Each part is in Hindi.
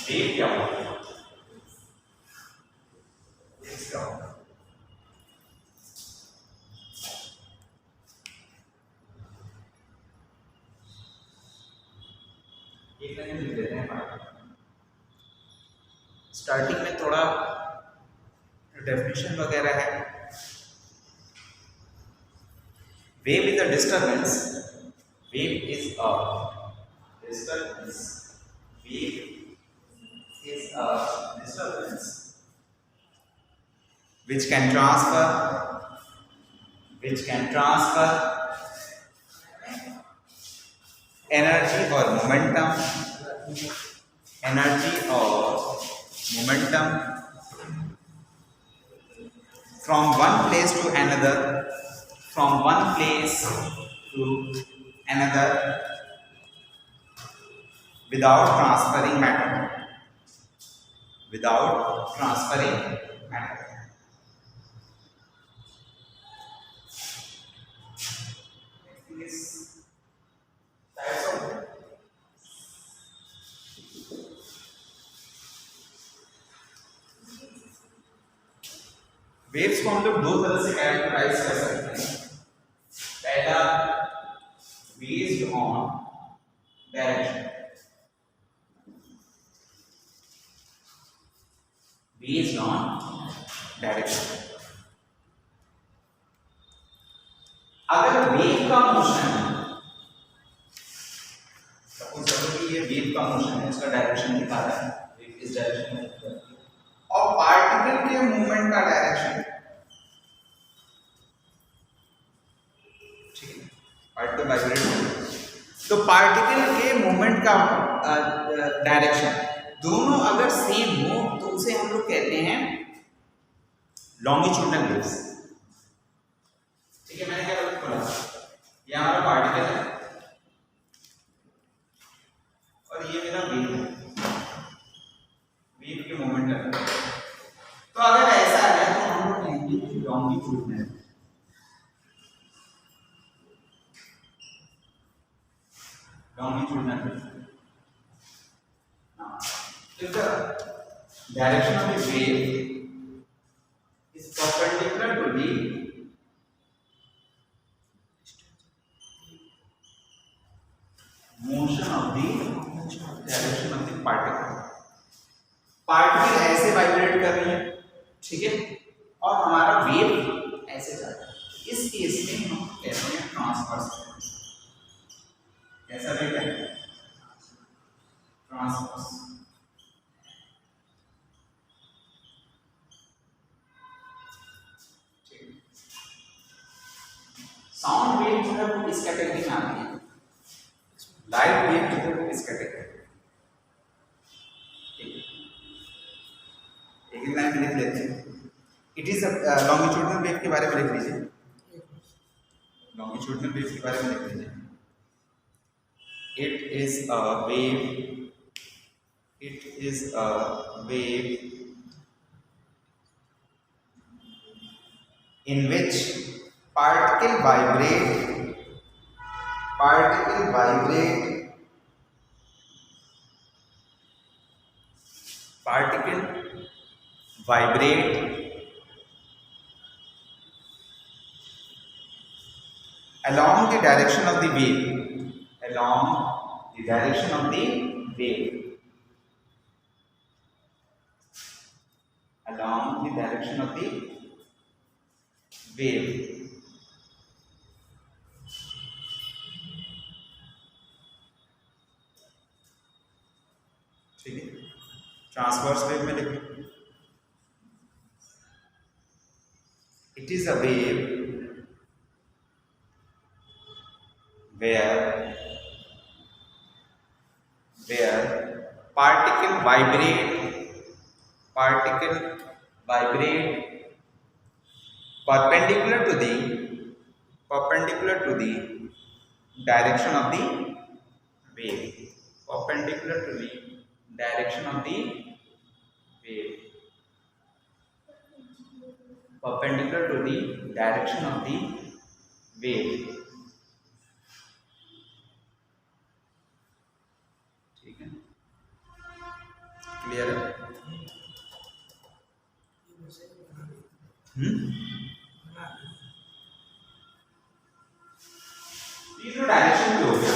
वेव क्या होता है, इसका होगा एक लाइन लिख देते हैं। स्टार्टिंग में थोड़ा डेफिनेशन वगैरह है। Wave is a disturbance, wave is a disturbance, wave is a disturbance which can transfer energy or momentum from one place to another without transferring matter. These types of waves को हम लोग दो तरह से कैरेक्टराइज कर सकते हैं। पहला बेस्ड ऑन डायरेक्शन, अगर वेव का मोशन, सपोज करो कि ये वेव का मोशन है, इसका डायरेक्शन दिखा रहा है, वेव इस डायरेक्शन में है, और पार्टिकल के मूवमेंट का डायरेक्शन, ठीक है, पार्टिकल वाइब्रेट, तो पार्टिकल के मूवमेंट का डायरेक्शन दोनों अगर सेम हो तो उसे हम लोग कहते हैं लॉन्गिट्यूडनल वेव्स। ठीक है, मैंने क्या बोला, ये हमारा पार्टिकल है और ये मेरा वेव है, वेव के मोमेंट है। तो अगर ऐसा है तो हम लोग कहेंगे कि longitudinal, if the direction of the wave is perpendicular to the motion of the direction of the particle, particle ऐसे वाइब्रेट कर रही है, ठीक है, और हमारा वेव ऐसे जा रहा है, इस केस में हम कहते हैं ट्रांसवर्स। कैसा वेव है, ट्रांसवर्स। साउंड वेव जो है वो इस कैटेगरी में आती है, लाइट वेव जो है वो इस कैटेगरी में। एक लाइन में लिख लेते हैं, इट इज लॉन्गिट्यूडनल वेव के बारे में लिख लीजिए, लॉन्गिट्यूडनल वेव के बारे में लिख लीजिए। It is a wave in which particle vibrate along the direction of the wave, along the direction of the wave, ठीक है, ट्रांसवर्स वेव में लिखें, it is a wave where particle vibrate perpendicular to the direction of the wave, perpendicular to the direction of the wave, perpendicular to the direction of the wave, ठीक है। क्लियर है? तीसरा डायरेक्शन भी हो गया।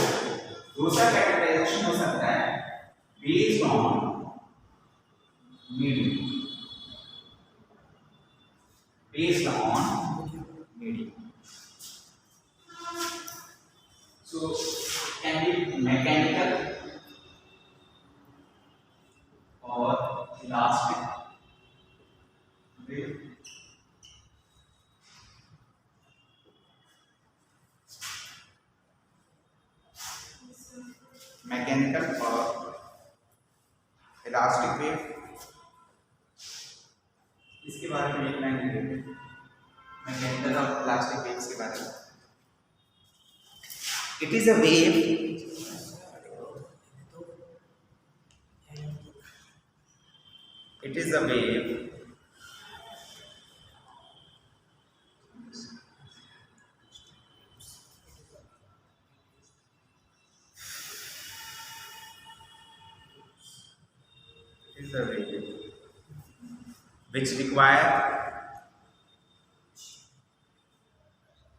दूसरा कैटेगराइजेशन हो सकता है based on medium, based on medium. So can be mechanical or elastic wave. Mechanical or elastic wave, इसके बारे में एक लाइन लिखिए, मैकेनिकल और इलास्टिक वेव्स के बारे में। It is a wave which require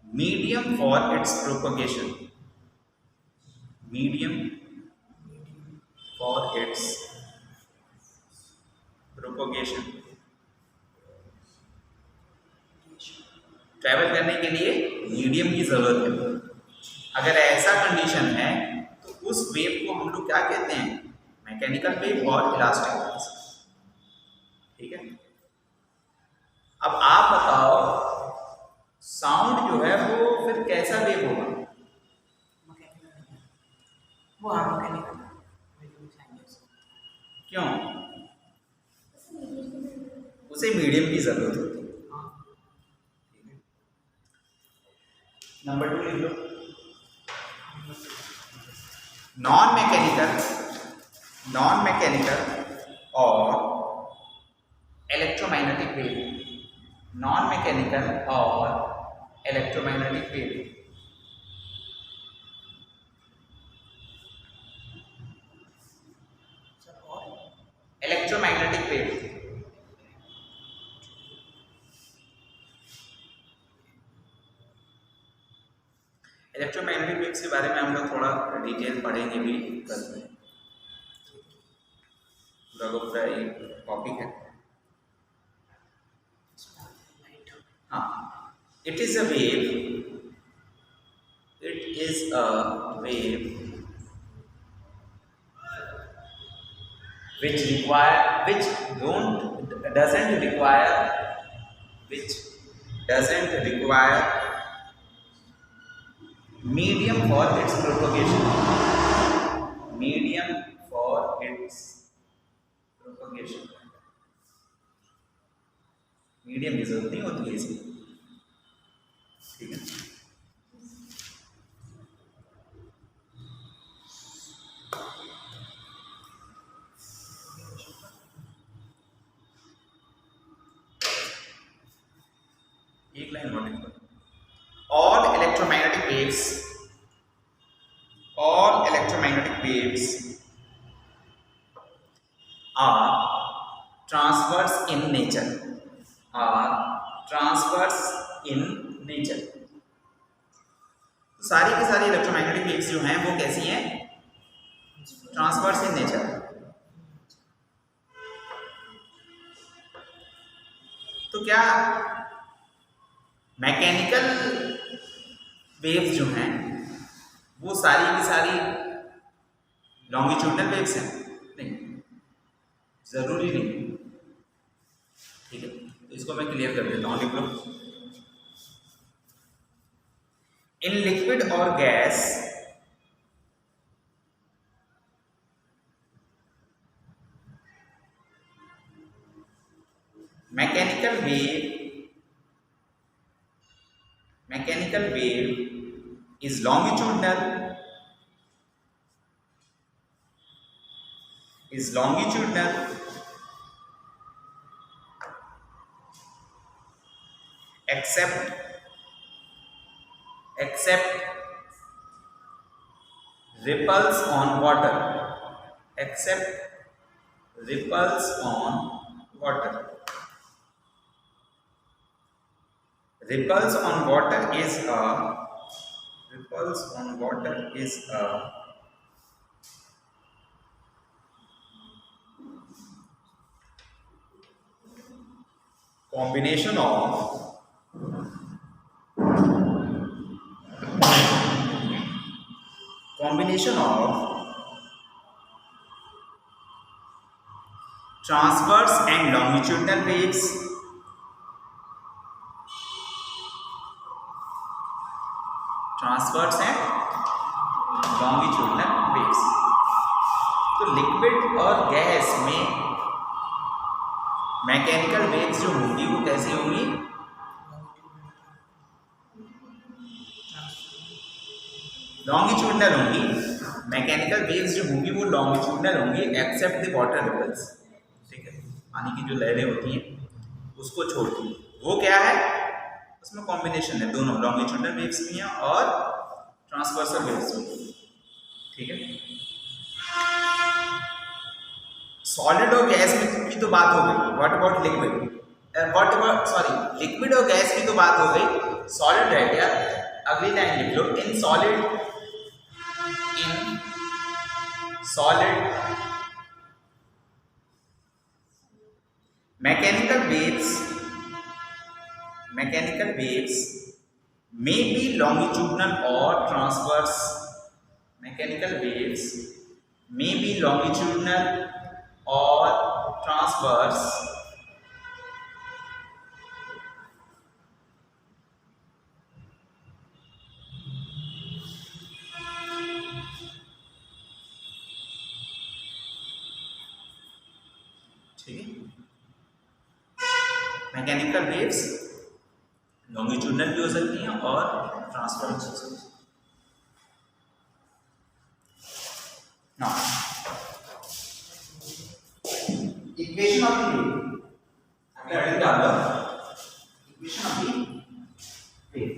medium for its propagation, medium for its propagation, travel करने के लिए मीडियम की जरूरत है। अगर ऐसा कंडीशन है तो उस वेव को हम लोग क्या कहते हैं, मैकेनिकल वेव और इलास्टिक वेव्स। ठीक है, अब आप बताओ साउंड जो है वो फिर कैसा वेव होगा? क्यों? उसे मीडियम की जरूरत होती है। नंबर 2 लिख लो, नॉन मैकेनिकल और इलेक्ट्रोमैग्नेटिक वेव, नॉन मैकेनिकल और electromagnetic wave. Electromagnetic wave electromagnetic waves के बारे में हम लोग थोड़ा डिटेल पढ़ेंगे भी कल में, पूरा एक टॉपिक है। हाँ, it is a wave which doesn't require medium for its propagation, medium की जरूरत नहीं होती है इसमें। ठीक है, एक लाइन और लिख लो, all electromagnetic waves are transverse in nature, तो सारी की सारी इलेक्ट्रोमैग्नेटिक वेव्स जो हैं वो कैसी हैं, ट्रांसवर्स इन नेचर। तो क्या मैकेनिकल वेव्स जो हैं वो सारी की सारी लॉन्गिट्यूडनल वेव्स हैं? नहीं, जरूरी नहीं। ठीक है, तो इसको मैं क्लियर कर देता हूँ, लिख लो, इन लिक्विड और gas mechanical wave is longitudinal except ripples on water, except ripples on water. Ripples on water is a combination of transverse and longitudinal waves, तो लिक्विड और गैस में मैकेनिकल वेव्स जो होंगी वो कैसी होंगी? लॉन्गिट्यूडनल होंगी। मैकेनिकल वेव्स जो होंगी वो लॉन्गिट्यूडनल होंगी एक्सेप्ट द वाटर रिपल्स। ठीक है, पानी की जो लहरें होती हैं उसको छोड़ के, वो क्या है? उसमें कॉम्बिनेशन है, दोनों लॉन्गिट्यूडनल वेव्स भी हैं और ट्रांसवर्सल वेव्स भी। ठीक है, सॉलिड और गैस की तो बात हो गई। What about liquid? लिक्विड और गैस की तो बात हो गई, सॉलिड रह गया। अगली लाइन लिख लो, in solid mechanical waves may be longitudinal or transverse. Mechanical waves may be longitudinal or transverse ठीक है, मैकेनिकल वेव्स लॉन्गिट्यूडनल भी हो सकती हैं और ट्रांसवर्स हो सकती हैं। Now equation of the wave, अगला हेडिंग डाल दो, equation of the wave.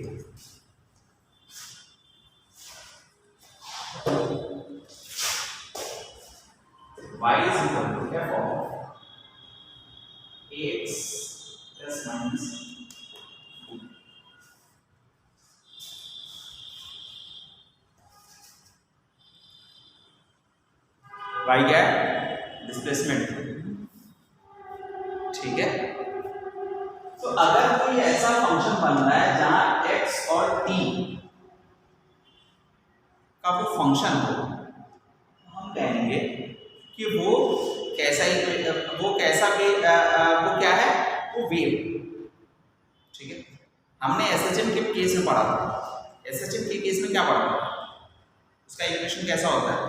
y is equal to f of x plus minus 2. y क्या है? डिस्प्लेसमेंट। ठीक है, तो अगर कोई ऐसा फंक्शन बन रहा है जहां x और t का वो फंक्शन हो, हम कहेंगे कि वो कैसा क्या है? वो वेव। ठीक है, हमने एसएचएम के केस में पढ़ा था। एसएचएम के केस में क्या पढ़ा था? उसका इक्वेशन कैसा होता है?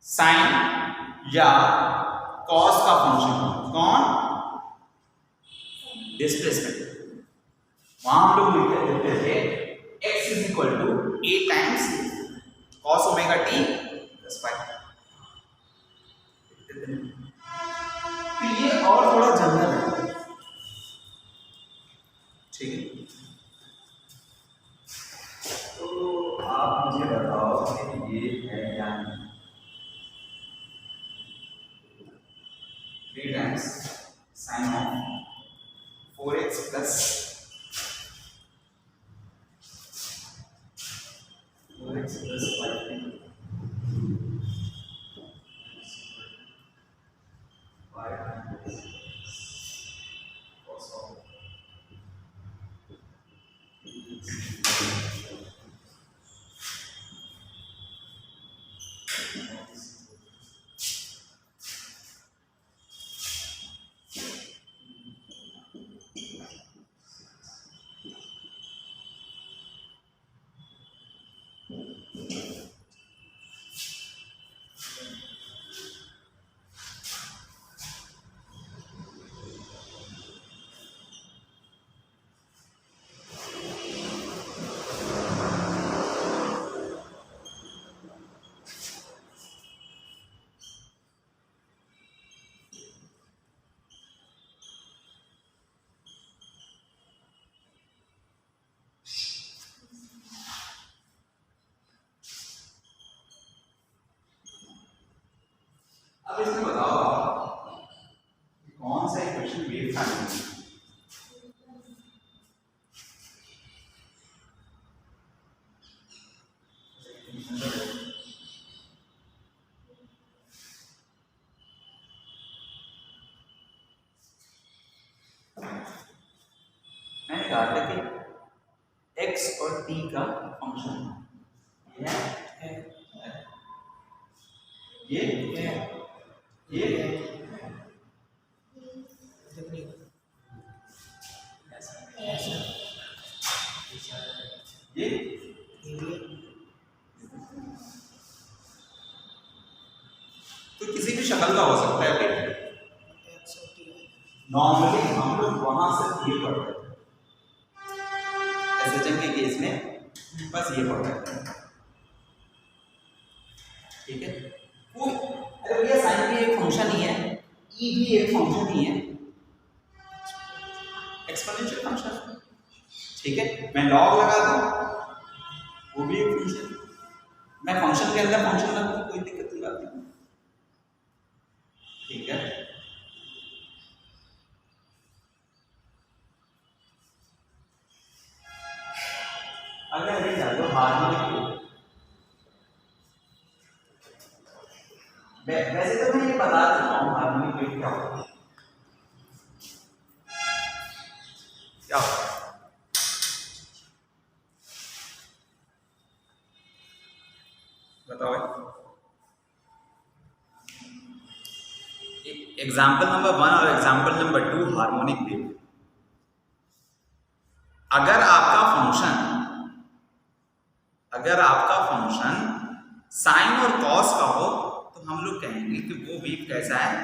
साइन या कॉस का फंक्शन। कौन? डिस्प्लेसमेंट। वहां हम लोग लिखते थे x is equal to a times cos omega t plus five. तो ये और थोड़ा जनरल है। ठीक है, तो आप मुझे बताओ कि ये है क्या? 3 times sine of 4x plus 4x plus 5 ठीक इसमें बताओ कौन सा इक्वेशन वेव फंक्शन है? मैंने कहा था कि x और t का फंक्शन है ये तो किसी भी शक्ल का हो सकता है बेटा। नॉर्मली हम लोग वहां से ये पढ़ते हैं एसएचएम के केस में बस ये पढ़ रहे हैं, ठीक है। वो अरे भैया साइन भी एक फंक्शन ही है, ई भी एक फंक्शन ही है, एक्सपोनेंशियल फंक्शन, ठीक है। मैं लॉग लगा दूं वो भी एक फंक्शन, मैं फंक्शन के अंदर फंक्शन लगा दूं कोई दिक्कत की बात नहीं, ठीक है। अगर ये डाल दो हार्मोनिक, वैसे तो मैं ये बता चुका हूँ हार्मोनिक वेव क्या होता है, क्या होता है बताओ। एग्जाम्पल नंबर 1 और एग्जाम्पल नंबर 2 हार्मोनिक वेव। अगर आपका फंक्शन साइन और कॉस का हो तो हम लोग कहेंगे कि वो वेव कैसा है,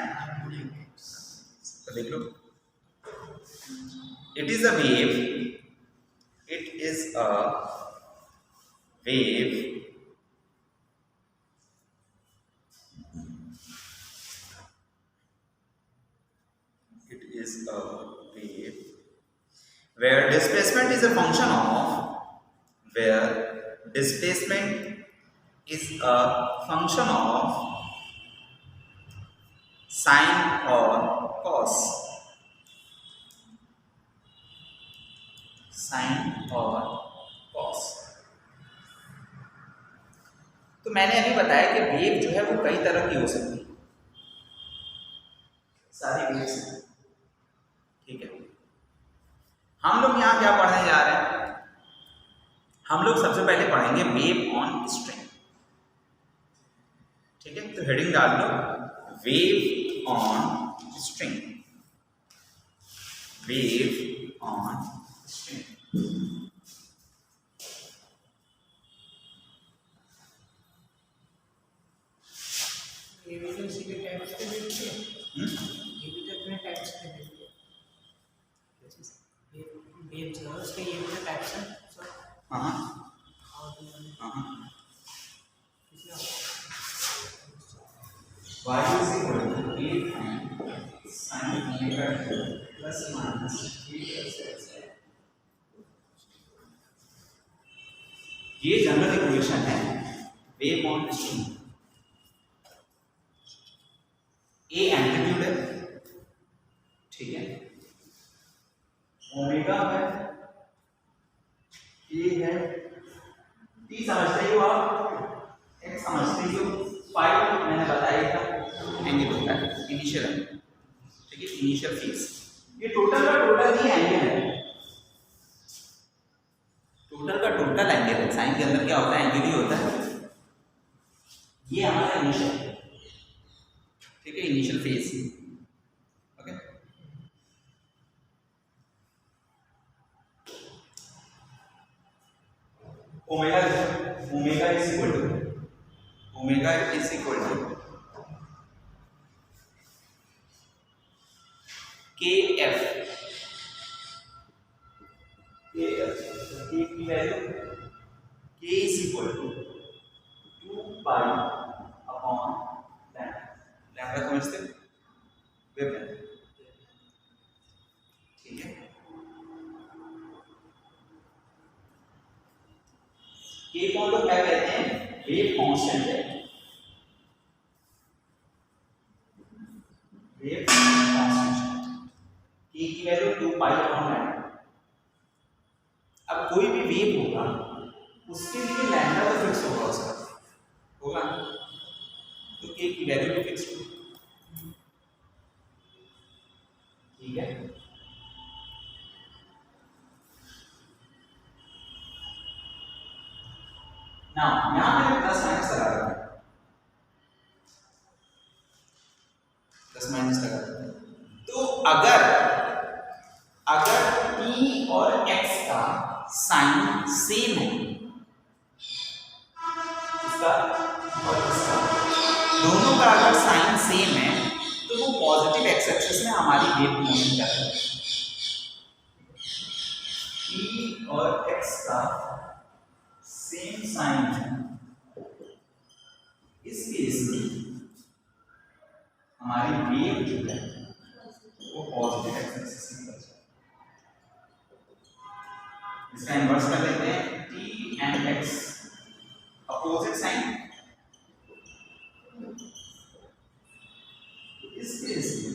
तो देख लो, it is a wave where displacement is a function of sine or cos, तो मैंने अभी बताया कि वेव जो है वो कई तरह की हो सकती है, सारी वेव्स, ठीक है। हम लोग यहाँ क्या पढ़ने जा रहे हैं, हम लोग सबसे पहले पढ़ेंगे वेव ऑन स्ट्रिंग, ठीक है। तो हेडिंग डाल लो wave on string, wave on string. ये भी तो इसी के टाइप्स के देखते हैं, ये भी तो अपने टाइप्स के देखते हैं, वेव जो है उसके ये भी तो टाइप्स हैं। हाँ y is equal to a sin omega plus minus a plus x, ये जनरल इक्वेशन है wave on string. A amplitude है, ठीक है, ओमेगा है, ए है, टी समझते ही हो आप, एक्स समझते ही हो, फाइव मैंने बताया था एंगल होता है इनिशियल एंगल, ठीक है, इनिशियल फेज। ये टोटल का टोटल ही एंगल है, टोटल का टोटल एंगल है। साइन के अंदर क्या होता है, एंगल ही होता है। ये हमारा इनिशियल, ठीक है, initial phase, okay. Omega is equal to KF, की वैल्यू K is equal to 2 pi upon lambda, समझते हो वेवलेंथ, ठीक है। K को लोग क्या कहते हैं, वेव कांस्टेंट है, कोई भी वेव होगा उसके लिए लैम्डा तो फिक्स होगा उसका, होगा तो के की वैल्यू भी फिक्स होगी, ठीक है। ना यहां मैंने प्लस माइनस लगा रखा है, प्लस माइनस लगा रखा है। तो अगर अगर t और x का साइन सेम है, इसका और इसका दोनों का अगर साइन सेम है तो वो पॉजिटिव एक्स एक्सिस में हमारी वेव मोशन कर रही है। t और x का सेम साइन है, इस केस में हमारी वेव जो है वो पॉजिटिव एक्स एक्सिस में चल जाएगी। इसका इन्वर्स कर लेते हैं, t and x opposite sign, इस केस में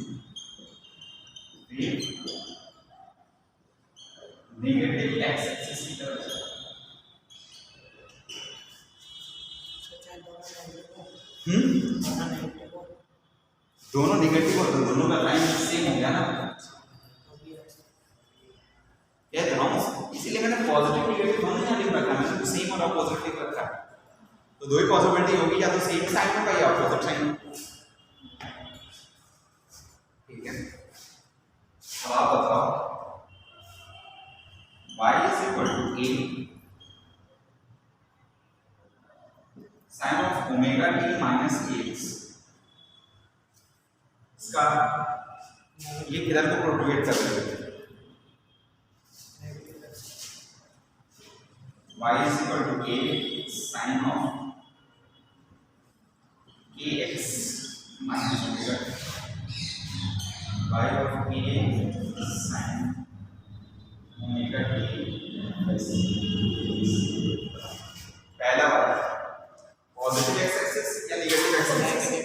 वेव नेगेटिव एक्स एक्सिस की तरफ चलेगी। दोनों नेगेटिव और दोनों का लाइन सेम हो गया ना, कह रहा हूं, इसीलिए मैंने पॉजिटिव नेगेटिव दोनों यहां लिख रखा है, मैंने सेम और अपोजिट लिख रखा है। तो दो ही पॉसिबिलिटी होगी, या तो सेम साइन होगा या अपोजिट साइन होगा, ठीक है। अब आप बताओ y is equal to a sin of omega t minus ax, इसका ये किधर को प्रोपोगेट कर रहे हैं, y is equal to a sin of ax minus omega t, y of a sin omega t plus पहला वाला पॉजिटिव एक्स एक्सिस या नेगेटिव एक्स एक्सिस है,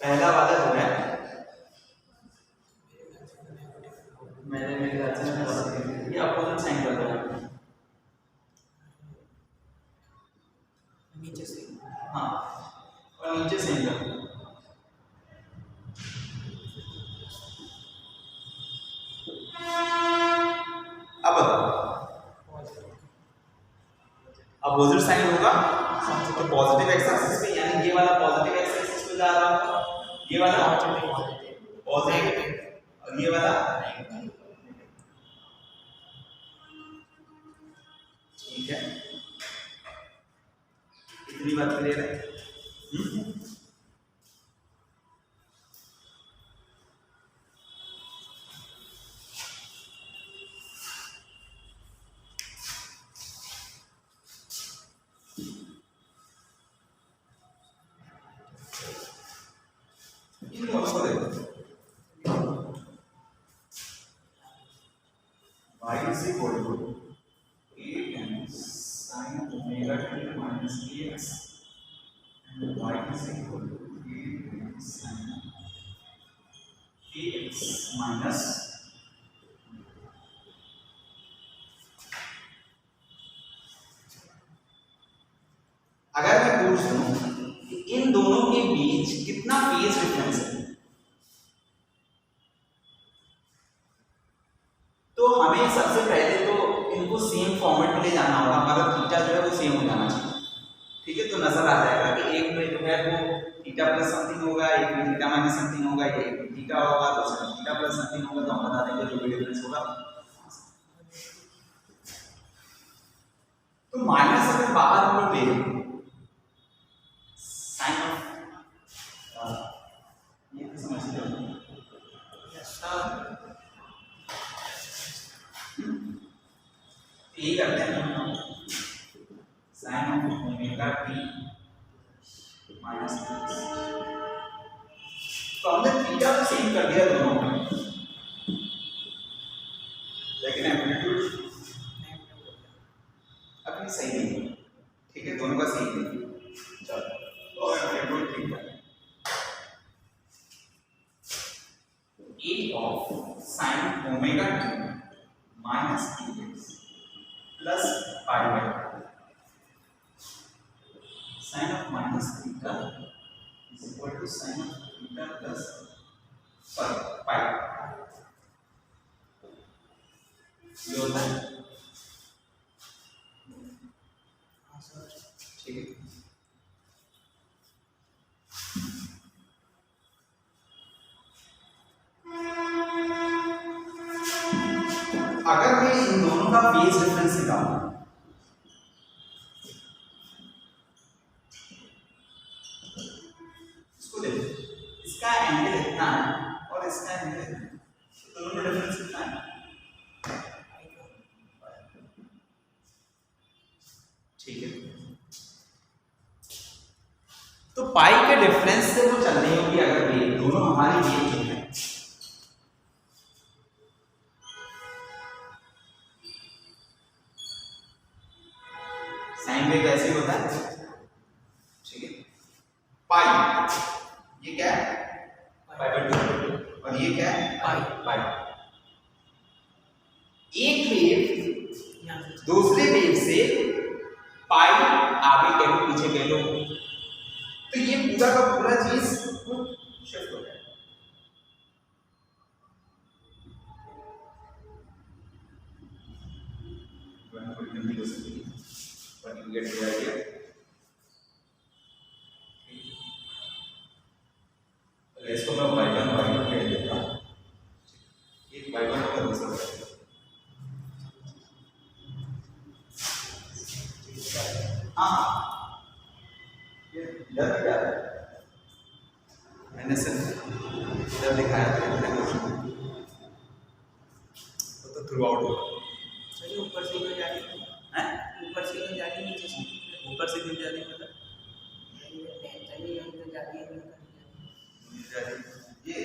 पहला वाला जो है मैंने मेरे ख्याल से ये अपोजिट साइन कर दिया नीचे से, हाँ, और नीचे साइन कर दिया। अब अपोजिट साइन होगा तो पॉजिटिव एक्स एक्सिस पे, यानी ये वाला पॉजिटिव एक्स एक्सिस पे जा रहा होगा, ये वाला पॉजिटिव और ये वाला ठीक है। इतनी बात क्लियर है? इन दोनों को देखो, y is equal to a times sin omega t minus ax and y is equal to a times sin ax minus अगर मैं पूछ दूं कि इन दोनों के बीच कितना फेज डिफरेंस है, तो हमें सबसे पहले तो इनको सेम फॉर्मेट में ले जाना होगा, मतलब थीटा जो है वो सेम हो जाना चाहिए, ठीक है। तो नजर आ जाएगा कि एक में जो है वो थीटा प्लस समथिंग होगा, एक में थीटा माइनस समथिंग होगा, एक में थीटा होगा, दूसरे में थीटा प्लस समथिंग होगा, तो हम बता देंगे जो भी डिफरेंस होगा। तो माइनस अगर बाहर हम लोग ले साइन ऑफ, ये तो समझते हो, यही करते हैं हम, sine of omega T minus, तो हमने थीटा तो सेम कर दिया दोनों में, लेकिन एम्पलीट्यूड अभी सही नहीं, ठीक है, दोनों का सेम नहीं, चलो और एम्पलीट्यूड ठीक है, A of sine omega T minus t x plus pi by sine of minus theta is equal to sine of theta plus pi ये होता है। ठीक है, अगर मैं इन दोनों का फेज डिफरेंस निकालूं, इसको देखो, इसका एंगल इतना है और इसका एंगल इतना है, तो दोनों में डिफरेंस कितना है? ठीक है, तो पाई के डिफरेंस से वो चल रही होगी अगर वेव, दोनों हमारी वेव जो है, साइन वेव ऐसे ही होता है। ठीक है, पाई ये क्या है? पाई बाय 2, और ये क्या है? पाई। एक वेव दूसरे वेव से पाई आगे कह लो पीछे कह लो, तो ये पूरा का पूरा चीज शिफ्ट हो जाएगा। But you get the idea. इसको मैं y1 कह देता हूँ, एक y1 होगा दूसरा इधर क्या है? मैंने सिर्फ इधर दिखाया था, तो थ्रू आउट होगा। चलिए ऊपर से क्यों जा रही है? ऊपर से क्यों जा रही है? नीचे से ऊपर से क्यों जा रही है? मतलब चलिए यहीं पे जा रही है, ये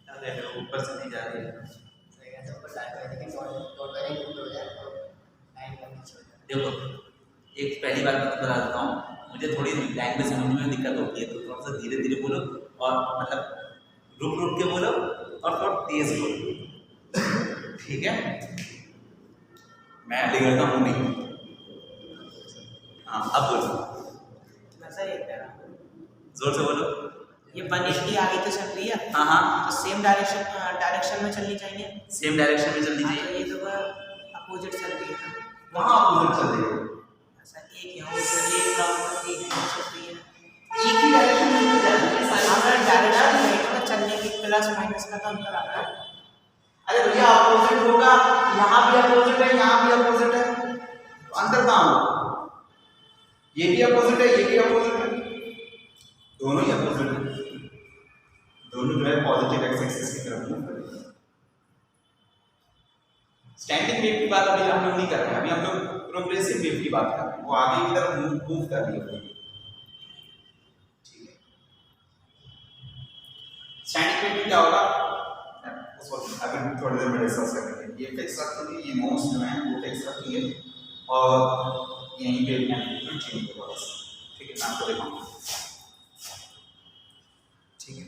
क्या देख रहे हो? ऊपर से नहीं जा रही है। देखो, एक पहली बात मैं बता देता हूँ, मुझे थोड़ी लैंग्वेज समझने में दिक्कत होती है, तो थोड़ा सा धीरे धीरे बोलो और मतलब रुक रुक के बोलो और थोड़ा तेज बोलो। ठीक है, मैं बिगड़ता हूँ नहीं। हाँ, अब बोलो, जोर से बोलो। ये 180 आगे तो चल रही है। हाँ हाँ, तो सेम डायरेक्शन में चलनी चाहिए। सेम डायरेक्शन में चलनी हाँ, चाहिए। तो ये तो अपोजिट चल रही है। वहाँ अपोजिट चल रही है। ऐसा एक यहाँ ऊपर एक राउंड एक यहाँ चल रही है। एक ही डायरेक्शन में चल रही है। अगर डायरेक्शन में चलने की प्लस माइनस का तो अंतर आता है। अरे भैया अपोजिट होगा, यहाँ भी अपोजिट है, यहाँ भी अपोजिट है, तो अंतर कहाँ होगा? ये भी अपोजिट है, ये भी अपोजिट है, दोनों ही अपोजिट है, दोनों जो है पॉजिटिव एक्स एक्सिस की तरफ मूव करेंगे। स्टैंडिंग वेव की बात अभी हम लोग नहीं कर रहे हैं, अभी हम लोग प्रोग्रेसिव वेव की बात कर रहे हैं, वो आगे की तरफ मूव कर रही है। ठीक है, स्टैंडिंग वेव में क्या होगा उसको अभी थोड़ी देर में डिस्कस करेंगे। ये फिक्स रखेंगे, ये नोट्स जो हैं वो फिक्स रखेंगे और यहीं पे एम्पलीट्यूड चेंज होगा बस। ठीक है, मैं आपको दिखाऊंगा। ठीक है,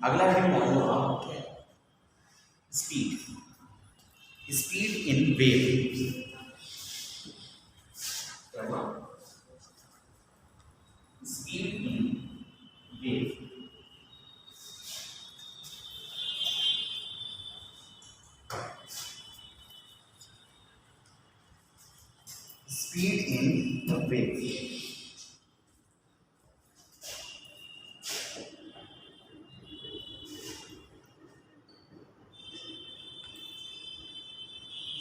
अगला हेडिंग क्या होगा? Speed, speed in wave. Speed in wave. Speed in the wave.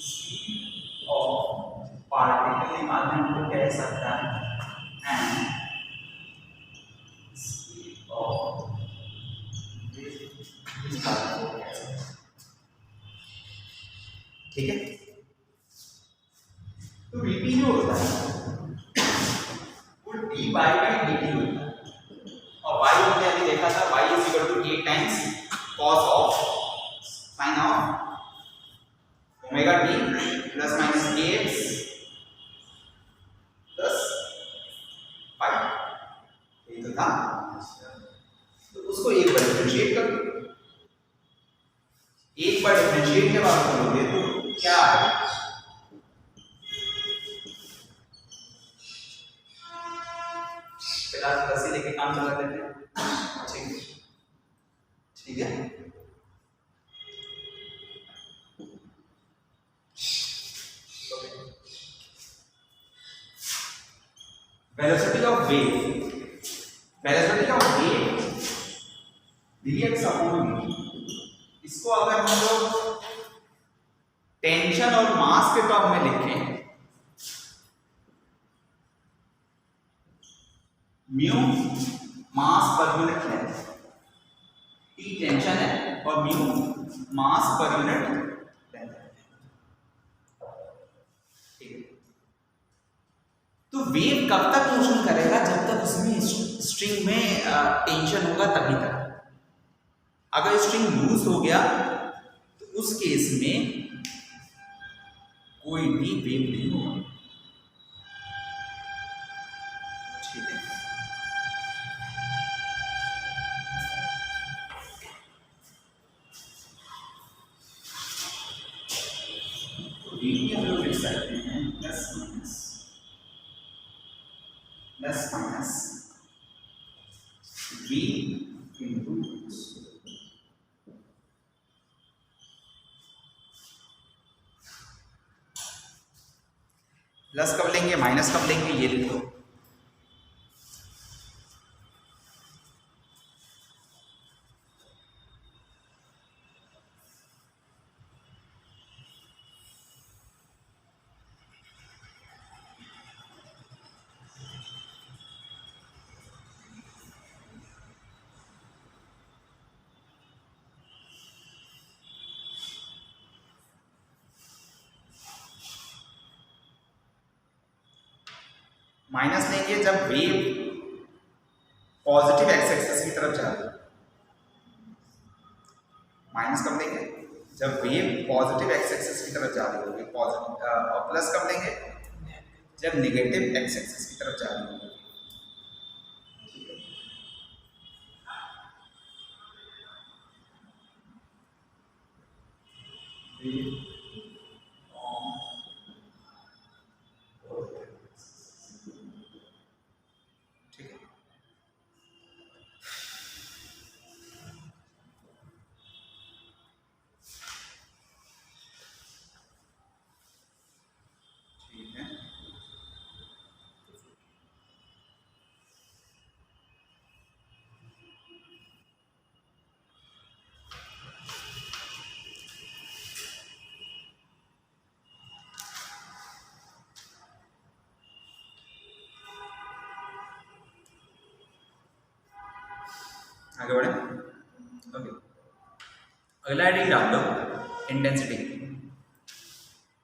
Speed of particle के माध्यम को कह सकता है and speed of wave को कह सकता है। ठीक है, तो Vp जो होता है वो dy बाई dt होता है, और y हमने अभी देखा था y is equal to a times cos of sin of omega t plus minus kx plus pi, ये तो था, तो उसको एक बार डिफरेंशिएट कर लो। एक बार डिफरेंशिएट जब आप करोगे तो क्या आएगा? फिलहाल 10 ही लेके काम चला लेते हैं। ठीक है। Velocity of wave, velocity of wave dx upon v, इसको अगर हम लोग टेंशन और मास के टर्म में लिखें, म्यू मास per unit length, T tension है और म्यू मास पर यूनिट लेंथ है। ठीक है। तो वेव कब तक मोशन करेगा? जब तक उसमें स्ट्रिंग में टेंशन होगा तभी तक। अगर स्ट्रिंग लूज हो गया तो उस केस में कोई भी वेव नहीं होगा। ठीक है। तो v की हम लोग लिख सकते हैं plus minus v into plus कब लेंगे माइनस कब लेंगे ये लिख लो। माइनस लेंगे जब वेव पॉजिटिव एक्स एक्सिस की तरफ जा रही है। माइनस कब लेंगे? जब वेव पॉजिटिव एक्स एक्सिस की तरफ जा रही होगी पॉजिटिव, और प्लस कब लेंगे? जब नेगेटिव एक्स एक्सिस की तरफ जा रही होगी। आगे बढ़े। ओके, अगला diagram low. Intensity,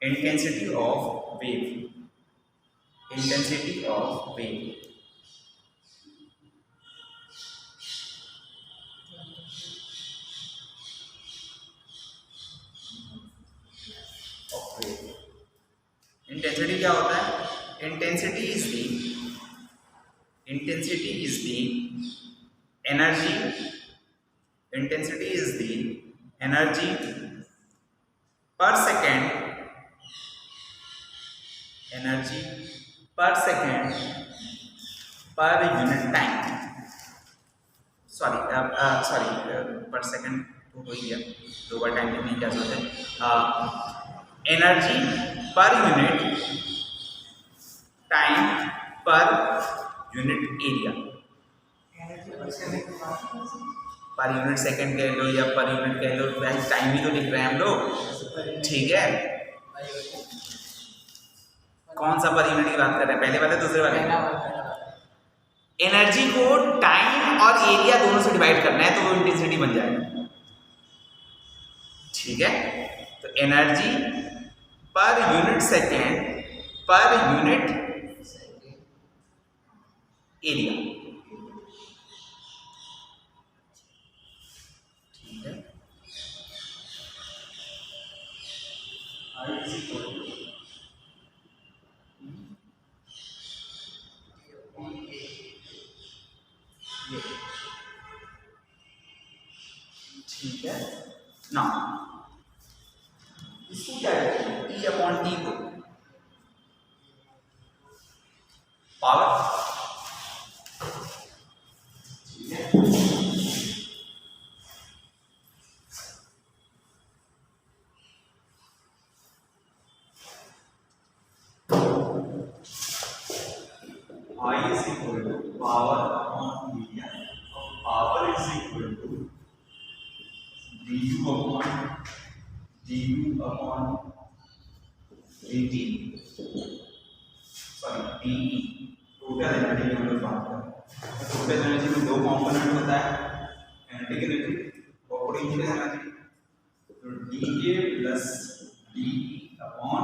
intensity of wave, intensity of wave. Intensity क्या होता है? Intensity is the energy, intensity is the energy पर सेकेंड, एनर्जी पर second per unit time. Sorry पर सेकेंड तो हो ही गया, दो बार टाइम लिखने की क्या जरूरत है। Energy per unit time per unit area, per unit second कह लो या पर यूनिट कह लो, टाइम ही तो लिख रहे हैं हम लोग। ठीक है, कौन सा पर यूनिट की बात कर रहे हैं? पहले वाले दूसरे वाले? एनर्जी को टाइम और एरिया दोनों से डिवाइड करना है तो वो इंटेंसिटी बन जाएगा। ठीक है, तो energy per unit second per unit area. ठीक है, ठीक है ना, इसको क्या करेंगे ई अपॉन टी को पावर, ठीक है, I is equal to power upon media, और power is equal to du upon dt, sorry de, total energy की हम लोग बात कर रहे हैं। टोटल एनर्जी में दो कंपोनेंट होता है, काइनेटिक एनर्जी और पोटेंशियल एनर्जी। तो dk प्लस de अपॉन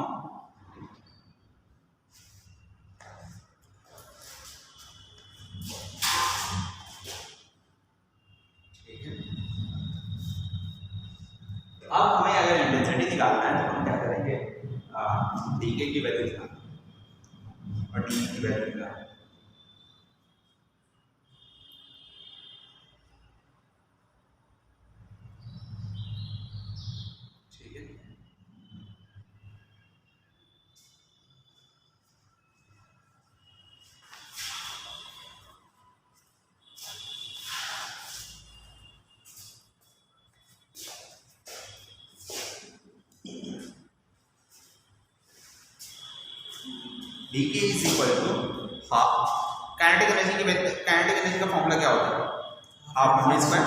अब हमें अगर इंटेंसिटी निकालना है तो हम क्या करेंगे, डीके की वैल्यू निकालना और डी की वैल्यू निकालना। ठीक है, dk is equal to half kinetic energy का फॉर्मूला क्या होता है, हाफ एम स्क्वायर।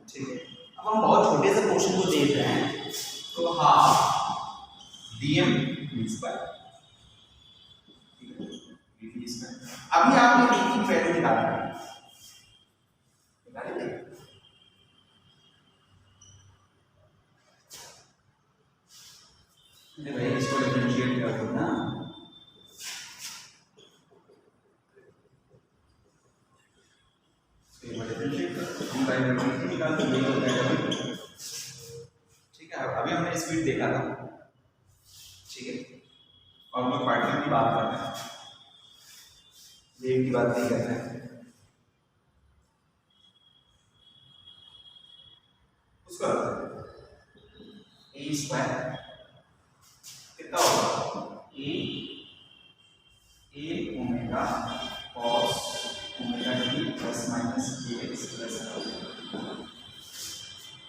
ठीक है, अब हम बहुत छोटे से पोर्शन को देख रहे हैं तो हाफ dm स्क्वायर, अभी आपने डी की वैल्यू निकालना है, भाई इसको डिफरेंशिएट कर दो ना, ठीक है। अभी हमने स्पीड देखा था, ठीक है, और हम लोग पार्टिकल की बात कर रहे हैं, वेव की बात नहीं कर रहे हैं। उसका ए स्क्वायर कितना होगा, A omega cos omega t plus minus x plus,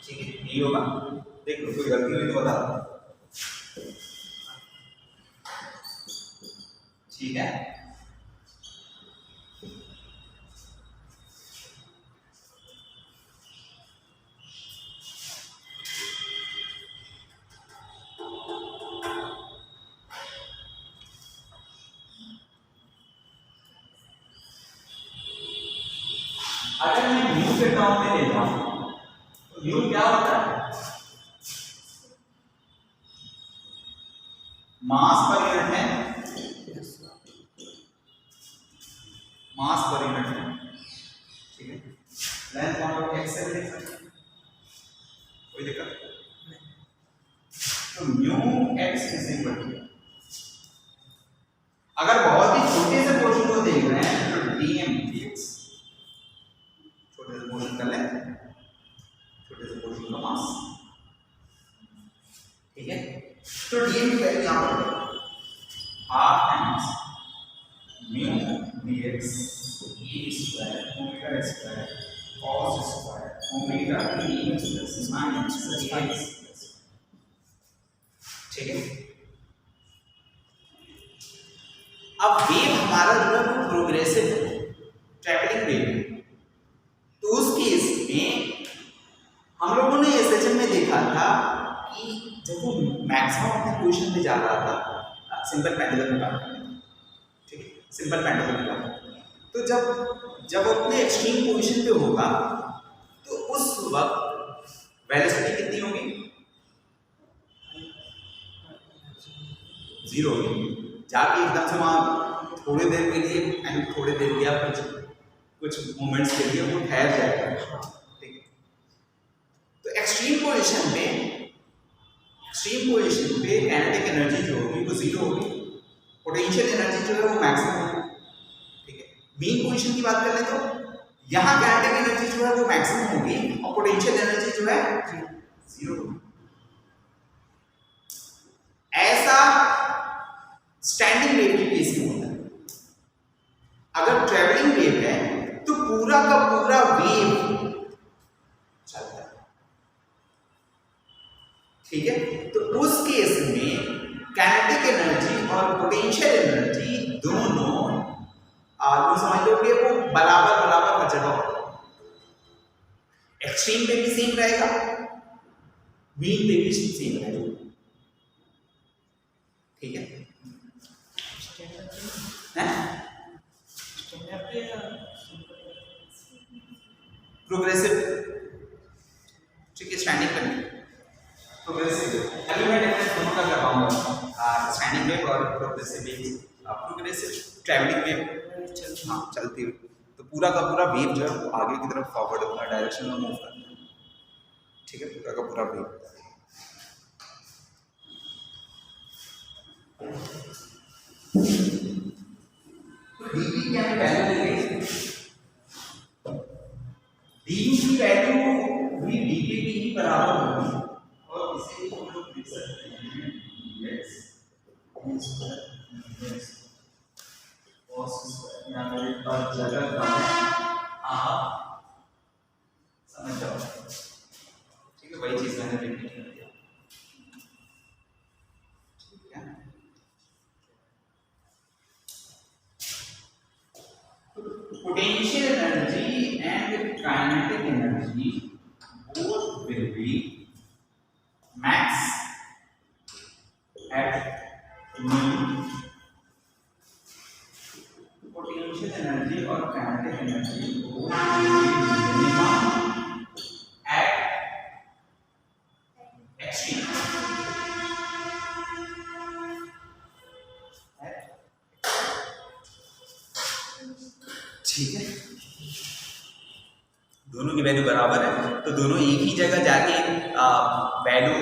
ठीक है, ये होगा। देख लो कोई गलती हुई तो बता दो, ठीक है। अगर मैं न्यू के टर्म में लेता हूं तो न्यू क्या होता है, मास पर यूनिट है, मास पर यूनिट है, ठीक है। लेंथ मान लो x से लिख सकते हैं, कोई दिक्कत नहीं। तो new x is equal to, अगर बहुत ही छोटे से पोर्शन को देख रहे हैं तो dm dx, छोटे से पोर्शन का लेंथ, छोटे से पोर्शन का मास, ठीक है। तो dm की वैल्यू यहां पर half times mu dx e square omega square cos square omega t plus minus x, ठीक है। अब वेव हमारा जो है वो प्रोग्रेसिव ट्रैवलिंग वेव, तो उस केस में हम लोगों ने ये सेशन में देखा था कि जब वो मैक्सिमम अपने पोजीशन पे जा रहा था, सिंपल पेंडुलम में बात करें, ठीक है, सिंपल पेंडुलम में बात करें, तो जब अपने एक्सट्रीम पोजीशन पे होगा तो उस वक्त वेलोसिटी कितनी होगी, 0 होगी। जाके एकदम से वहाँ थोड़ी देर के लिए थोड़ी देर के आप कुछ मोमेंट्स के लिए वो ठहर जाएगा, ठीक है। तो एक्सट्रीम पोजीशन पे काइनेटिक एनर्जी जो होगी वो 0 होगी, पोटेंशियल एनर्जी जो है वो मैक्सिमम होगी, ठीक है। मीन पोजीशन की बात कर ले तो यहाँ काइनेटिक एनर्जी जो है वो मैक्सिमम होगी और पोटेंशियल एनर्जी जो है जीरो होगी। ऐसा स्टैंडिंग वेव के केस में होता है। अगर ट्रेवलिंग वेव है तो पूरा का पूरा वेव चलता है, ठीक है। तो उस केस में काइनेटिक एनर्जी और पोटेंशियल एनर्जी दोनों समझ लो कि वो बराबर बराबर हर जगह होगा। एक्सट्रीम पे भी सेम रहेगा, मीन पे भी सेम रहेगा, ठीक है। प्रोग्रेसिव, ठीक है, स्टैंडिंग करनी प्रोग्रेसिव। अभी मैं डिफरेंस दोनों का करवाऊंगा, स्टैंडिंग वेव और progressive wave. Progressive travelling wave हाँ चलती हुई, तो पूरा का पूरा वेव जो है वो आगे की तरफ फॉरवर्ड डायरेक्शन में मूव करता है, ठीक है, पूरा का पूरा वेव। dV की हमें वैल्यू लेंगे, dV की वैल्यू भी dV के ही बराबर होगी और इसे हम लोग लिख सकते हैं dx cos स्क्वायर। यहाँ मेरे पास जगह कम है, आप समझ जाओ, ठीक है, वही चीज मैंने रिपीट कर दिया, ठीक है। Potential energy and kinetic energy both will be max at mean. Potential energy और kinetic energy both will be minimum at extreme. ठीक है, दोनों की वैल्यू बराबर है तो दोनों एक ही जगह जाके वैल्यू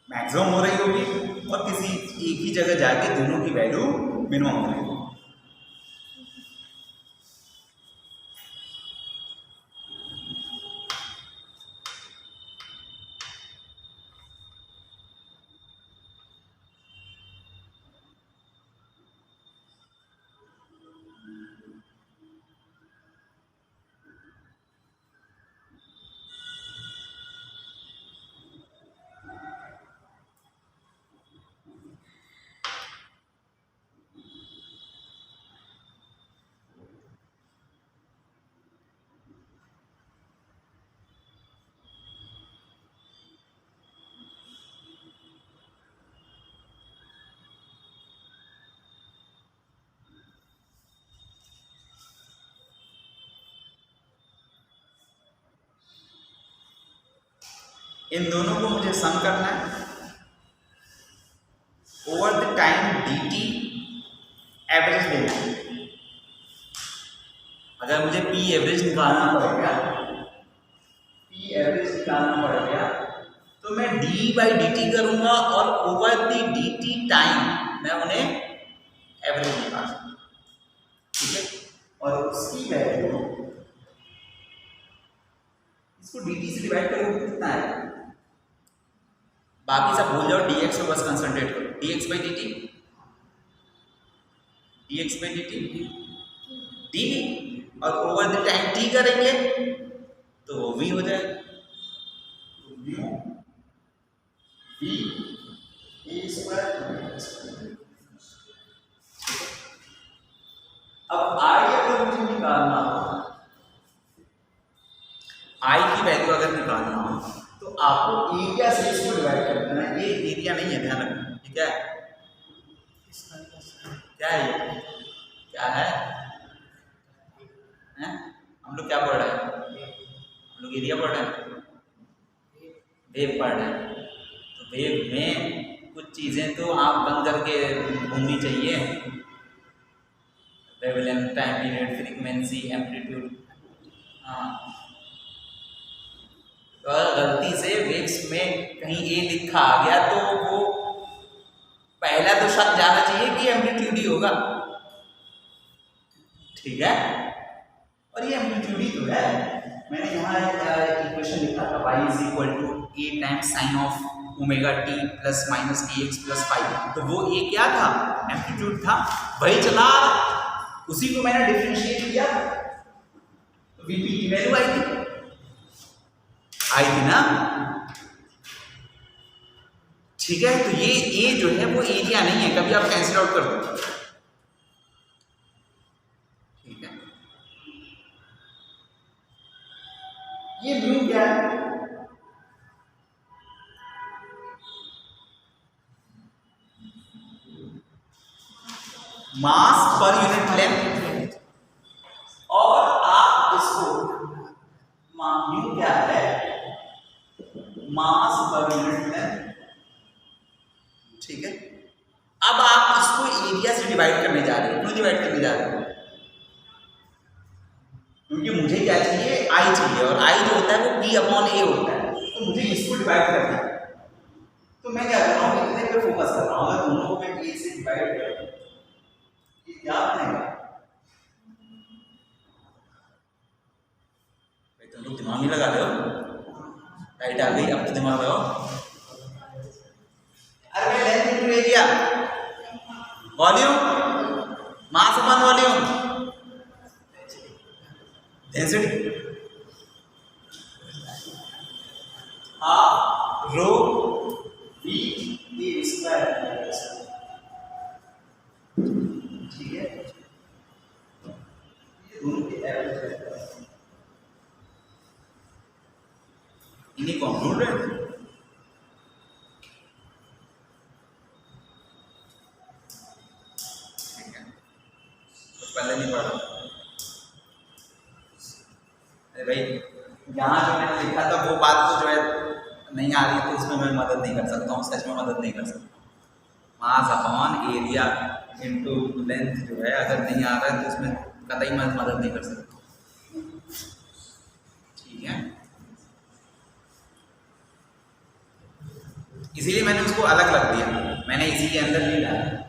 मैक्सिमम हो रही होगी और किसी एक ही जगह जाके दोनों की वैल्यू मिनिमम हो रही होगी। इन दोनों को मुझे सम करना है over the time dt average लेना है। अगर मुझे p एवरेज निकालना पड़ेगा, p एवरेज निकालना पड़ेगा तो मैं d बाई dt करूंगा और ओवर द dt टाइम मैं उन्हें एवरेज निकालूंगा, ठीक है। और उसकी वैल्यू इसको dt से डिवाइड करोगे कितना है, बाकी सब भूल जाओ, dx को बस कंसंट्रेट करो, dx बाई dt dv और ओवर द टाइम t करेंगे तो वो v हो जाएगा, v a स्क्वायर। अब i अगर मुझे निकालना हो, i की वैल्यू अगर निकालना हो तो आपको एरिया से इसको डिवाइड कर देना है। ये एरिया नहीं है, ध्यान रखना, ठीक है। क्या है ये, क्या है, हम लोग क्या पढ़ रहे हैं, हम लोग एरिया पढ़ रहे हैं, वेव पढ़ रहे हैं। तो वेव में कुछ चीजें तो आप बंद करके घूमनी चाहिए, wavelength, time period, frequency, amplitude. हाँ, तो अगर गलती से वेव्स में कहीं ए लिखा आ गया तो वो पहला तो शक जाना चाहिए कि एम्पलीट्यूड ही होगा, ठीक है। और और ये एम्पलीट्यूड ही तो है। मैंने यहाँ इक्वेशन लिखा था y is equal to a times sine of omega t plus minus kx plus five, तो वो a क्या था? एम्पलीट्यूड था, वही चला, उसी को मैंने डिफरेंशिएट किया, vp की वैल्यू आई थी ना। ठीक है, तो ये a जो है वो एरिया नहीं है, कभी आप कैंसिल आउट कर दो। ठीक है, ये म्यू क्या है? मास पर यूनिट लेंथ, और आप इसको म्यू क्या है? मास पर यूनिट लेंथ। ठीक है, अब आप इसको एरिया से डिवाइड करने जा रहे हो। क्यों डिवाइड करने जा रहे हो? क्योंकि मुझे क्या चाहिए? आई चाहिए, और आई जो होता है वो p अपॉन a होता है, तो मुझे इसको डिवाइड करना है। तो मैं क्या कर रहा हूँ? इतने पे फोकस कर रहा हूँ। अगर दोनों को मैं a से डिवाइड कर दूं, ये क्या बनेगा? भाई तुम लोग दिमाग नहीं लगा रहे हो? राइट आ गई, अब तो दिमाग लगाओ। अरे भाई length into area, volume, mass upon volume, density, half rho v a square. ठीक है, ये दोनों के एवरेज है, इन्हीं कंक्लूड है। ठीक है, कुछ पहले नहीं पढ़ा। अरे भाई यहाँ जो मैंने लिखा था वो बात तो जो है नहीं आ रही, तो उसमें मैं मदद नहीं कर सकता हूँ, सच में मदद नहीं कर सकता। Mass upon area into length जो है अगर नहीं आ रहा है तो उसमें कतई मैं मदद नहीं कर सकता। ठीक है, इसीलिए मैंने उसको अलग रख दिया, मैंने इसी के अंदर नहीं डाला।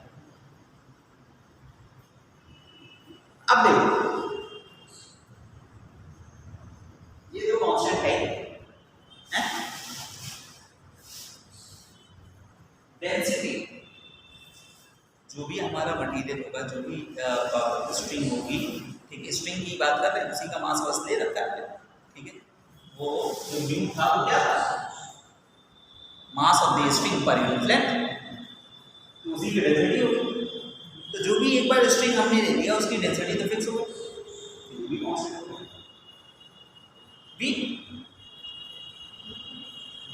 अब देखो, ये जो कांस्टेंट है डेंसिटी, जो भी हमारा मटेरियल होगा, जो भी स्ट्रिंग होगी, ठीक है, स्ट्रिंग की बात कर रहे हैं, उसी का मास बस दे रखा है। ठीक है, वो जो म्यू था वो क्या था? Mass of the string per unit length, तो उसी की डेंसिटी होगी। तो जो भी एक बार स्ट्रिंग हमने ले लिया उसकी डेंसिटी तो फिक्स हो गई, v,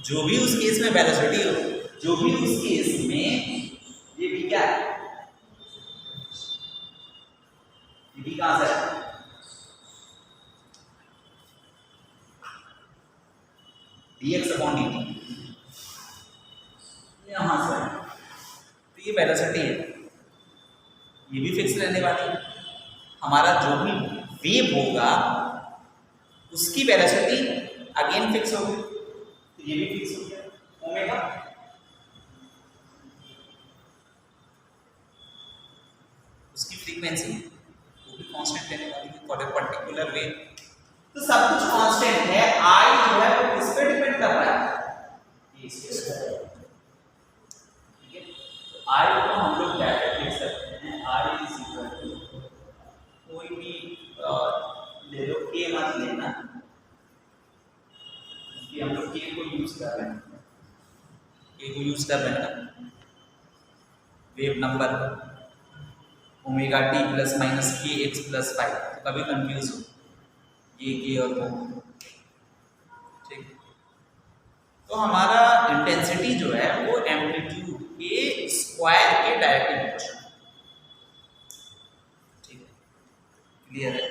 जो भी उस केस में वेलोसिटी हो, जो भी उस केस में ये v क्या है? ये v कहां से है? dx अपॉन dt, यहां से, तो ये वेलोसिटी है, ये भी फिक्स रहने वाली है। हमारा जो भी वेव होगा उसकी वेलोसिटी अगेन फिक्स होगी, तो ये भी फिक्स हो गया ओमेगा। उसकी फ्रीक्वेंसी वो भी कांस्टेंट रहने वाली है फॉर ए पर्टिकुलर वेव। तो सब कुछ कांस्टेंट है, आई जो है वो किस पे डिपेंड कर रहा है? ठीक है, तो आई को हम लोग डायरेक्ट लिख सकते हैं, आई इज इक्वल टू कोई भी ले लो, के मत लेना, कि हम लोग के को यूज कर रहे हैं, के को यूज कर रहे हैं, wave number omega t plus minus के एक्स प्लस फाइव, तो कभी कंफ्यूज हो ये के और वो। ठीक, तो हमारा इंटेंसिटी जो है वो एम्पलीट्यूड के स्क्वायर के डायरेक्ट प्रोपोर्शनल। ठीक है, क्लियर है?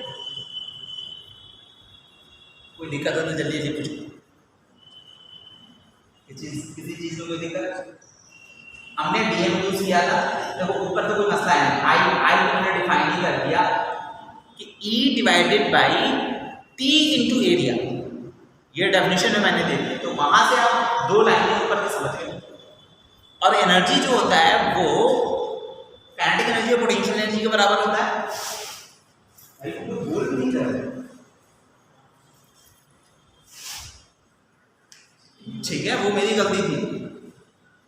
कोई दिक्कत हो तो जल्दी जल्दी पूछो, किसी चीज में कोई दिक्कत? हमने डीएम यूज किया था, देखो ऊपर तो कोई मसला है नहीं, आई हमने डिफाइन ही कर दिया कि E divided by T into area, ये डेफिनेशन में मैंने दे दी। तो वहां से आप दो लाइनें ऊपर की समझ गए। और एनर्जी जो होता है वो काइनेटिक एनर्जी और पोटेंशियल एनर्जी के बराबर होता है। भाई तो बोल नहीं कर रहे, ठीक है, वो मेरी गलती थी।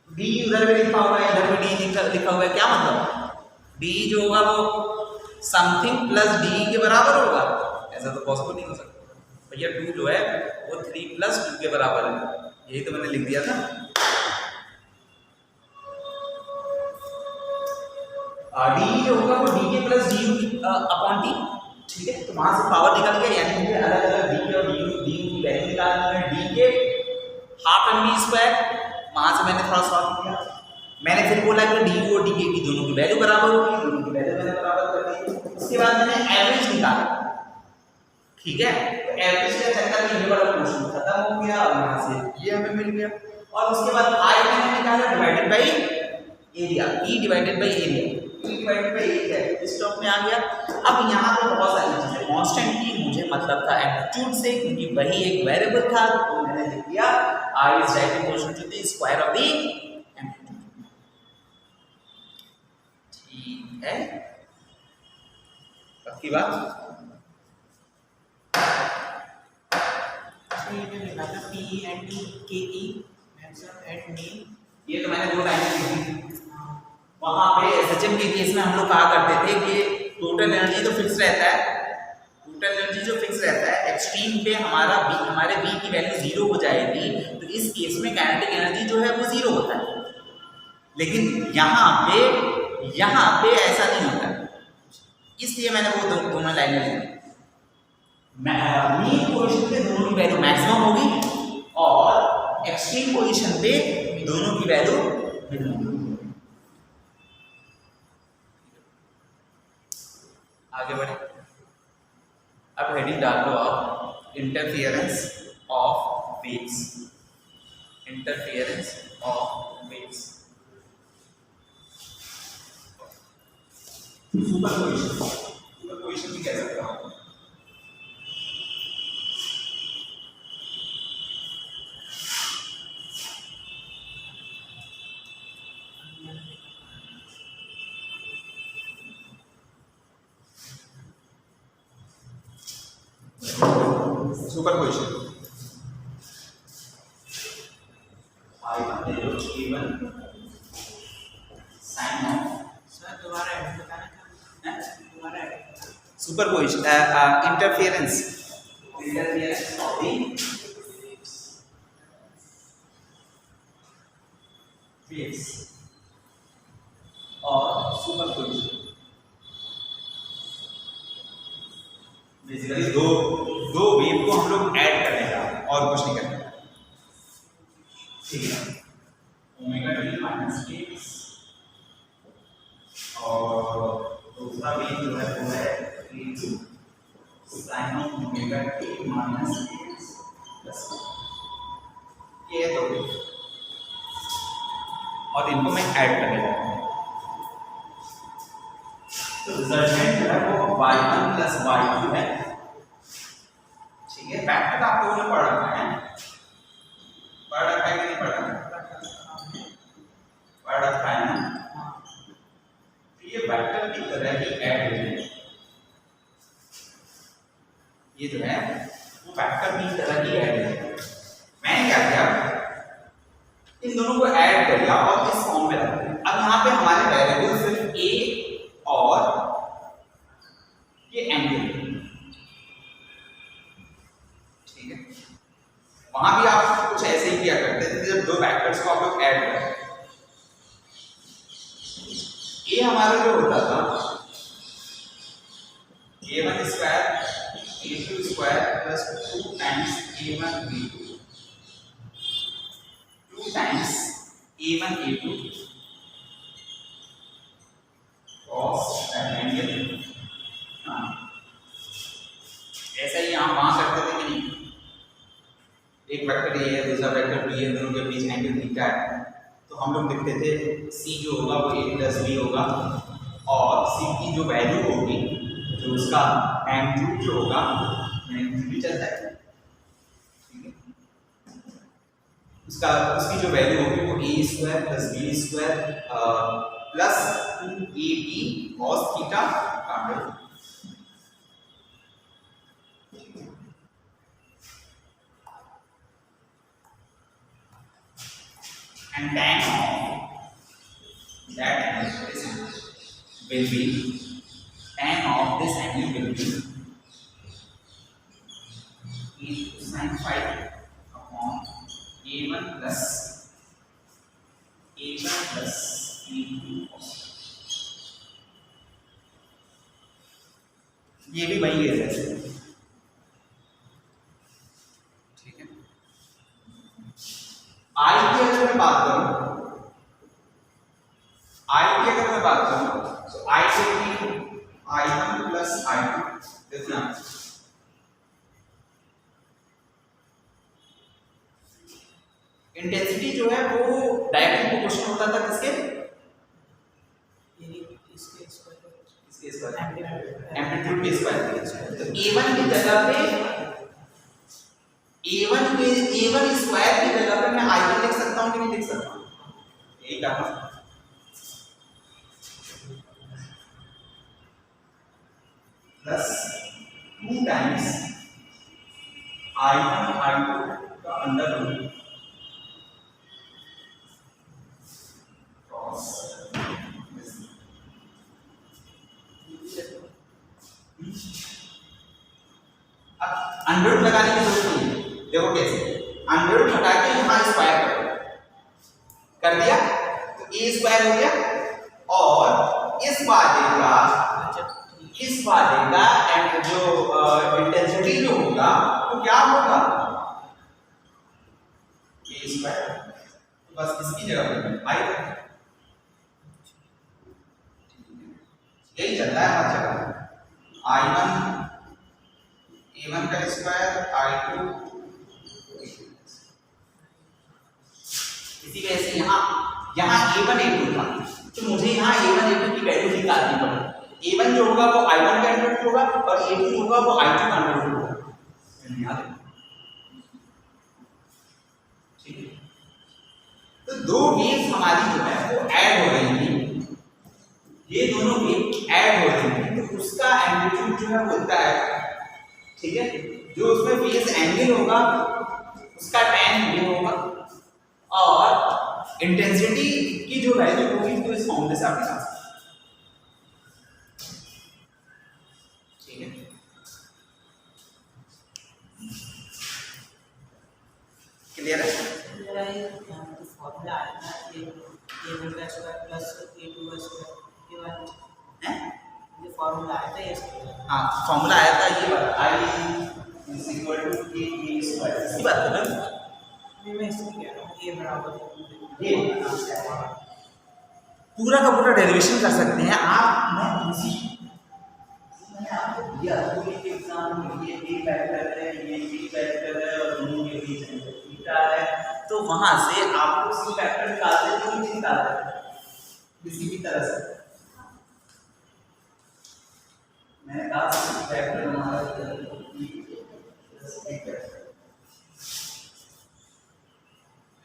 डी उधर भी लिखा हुआ है, इधर भी डी लिखा हुआ है, क्या मतलब डी जो होगा वो समथिंग प्लस डी के बराबर होगा, ऐसा तो पॉसिबल नहीं हो सकता भैया। 2 जो है वो 3 + 2 के बराबर है, यही तो मैंने लिख दिया था। डी जो होगा वो डी के प्लस डी अपॉन टी, ठीक है। तो वहां से पावर निकल गया, यानी मुझे अलग अलग डी के और डी की वैल्यू निकालनी है। डी के हाफ mv², वहां से मैंने थोड़ा सॉल्व किया। मैंने फिर बोला कि डी को डी के की दोनों की वैल्यू बराबर होगी, दोनों की वैल्यू मैंने बराबर कर दी। उसके बाद मैंने एवरेज निकाला, ठीक है। तो एवरेज का चक्कर में ये वाला क्वेश्चन खत्म हो गया और यहां से ये हमें मिल गया। और उसके बाद i मैंने निकाला divided by area, e divided by area, e divided by area इस टर्म में आ गया। अब यहाँ पे बहुत सारी चीजें कांस्टेंट की मुझे मतलब था एम्पलीट्यूड से, क्योंकि वही एक वेरिएबल था, तो मैंने लिख दिया i is directly proportional to the square of the amplitude, ठीक है। पक्की बात। ये जो लिखा था PENDKE मैक्सिमम एट मीन, ये तो मैंने 2 टाइम लिखी थी। वहां पे एसएचएम के केस में हम लोग कहा करते थे कि टोटल एनर्जी तो फिक्स रहता है, टोटल एनर्जी जो फिक्स रहता है, एक्सट्रीम पे हमारे v की वैल्यू 0 हो जाएगी, तो इस केस में काइनेटिक एनर्जी जो है वो 0 होता है। लेकिन यहाँ पे ऐसा नहीं होता, इसलिए मैंने वो दोनों लाइनें लिखी। मीन पोजीशन पे दोनों की वैल्यू मैक्सिमम होगी और एक्सट्रीम पोजीशन पे दोनों की वैल्यू मिनिमम होगी। आगे बढ़े। अब हेडिंग डाल दो आप, interference of waves, interference of waves. Superposition भी कह सकते हो। Superposition I1 sin of sir दोबारा ऐड बताना क्या, दोबारा add. Superposition interference of the waves और सुपरपोजिशन बेसिकली दो वेव को हम लोग ऐड करने का और कुछ नहीं करना, ठीक है। ओमेगा टी माइनस एक्स और दूसरा वेव जो है वो है e2 sin of omega T minus x plus, ये है दो वेव और इनको मैं ऐड करने जा रहा हूँ। तो रिजल्टेंट जो है वो y1 प्लस y2 है, ठीक है। फैक्टर आप लोगों ने पढ़ रखा है, पढ़ रखा है कि नहीं पढ़ रखा है? पढ़ रखा है ना। तो ये वेक्टर की तरह ही ऐड हो जाएंगे, ये जो है वो वेक्टर की तरह ही ऐड हो जाएगा। मैंने क्या किया, इन दोनों को ऐड कर लिया और इस फॉर्म में रख दिया। अब यहाँ पे हमारे वेरिएबल सिर्फ a और ये एंगल, ठीक है। वहां भी आप कुछ ऐसे ही किया करते थे, जब दो वेक्टर्स को आप लोग ऐड करते, ये हमारा जो होता था a1 square a2 square plus 2 times a1 b2 2 times a1 a2 cos angle, ऐसा ही हम वहां करते थे कि नहीं, एक वेक्टर ए है दूसरा वेक्टर बी है, दोनों के बीच एंगल थीटा है, तो हम लोग लिखते थे c जो होगा वो a प्लस b होगा और c की जो वैल्यू होगी, जो उसका एम्पलीट्यूड जो होगा, एम्पलीट्यूड भी चलता है, ठीक है, उसकी जो वैल्यू होगी वो a square plus b square plus 2ab cos theta काट, and tan of that angle will be tan of this angle will be e sin phi upon a1 plus e2 cos। ये भी वही है जैसे, ठीक है। आई की अगर मैं बात करूं, तो आई से I1 प्लस I2, देखना इंटेंसिटी जो है वो डायरेक्टली प्रोपोर्शनल होता था किसके, इसके स्क्वायर, एम्पलीट्यूड के स्क्वायर। तो A1 की जगह पे A1 स्क्वायर की जगह पे मैं I1 लिख सकता हूं कि नहीं लिख सकता हूं, यही करना। प्लस 2 टाइम्स I1 I2 का अंडर रूट cos। अब अंडर रूट लगाने की जरूरत नहीं है, देखो कैसे अंडर रूट हटा के यहाँ स्क्वायर कर दिया तो ए स्क्वायर हो गया, और इस वाले का एंड जो इंटेंसिटी जो होगा वो क्या होगा, ए स्क्वायर। तो बस इसकी जगह पे आई यही चलता है हर जगह, I1 A1 का स्क्वायर I2। इसी वजह से यहाँ A1 A2 था, तो मुझे यहाँ A1 A2 की वैल्यू निकालनी पड़ी। A1 जो होगा वो I1 का अंडर रूट होगा, और A2 जो होगा वो I2 का अंडर रूट होगा, ठीक है। तो दो वेव्स हमारी जो है वो ऐड हो रही थी, ये दोनों वेव ऐड हो रही थी, तो उसका एम्पलीट्यूड जो है वो इतना है, ठीक है। जो उसमें फेज एंगल होगा उसका tan ये होगा, और इंटेंसिटी की जो वैल्यू होगी तो इस फॉर्मूले से आप निकाल सकते हैं, ठीक है। क्लियर है? फॉर्मूला आया ना ये A1 का स्क्वायर प्लस A2 का स्क्वायर, ये वाला हैं? ये फॉर्मूला आया था ये, हाँ फॉर्मूला आया था ये वाला I is equal to k square, इसकी बात कर रहे हैं। मैं इसलिए कह रहा हूँ ये बराबर ये पूरा का पूरा डेरिवेशन कर सकते हैं आप। मैंने आपको दिया तो ये एग्जाम में ये a वेक्टर है, ये b वेक्टर है, और दोनों के बीच थीटा है, तो वहां से आप लोग c वेक्टर निकालते हैं, तो नीचे निकालते हैं किसी भी तरह से। मैंने कहा c वेक्टर हमारा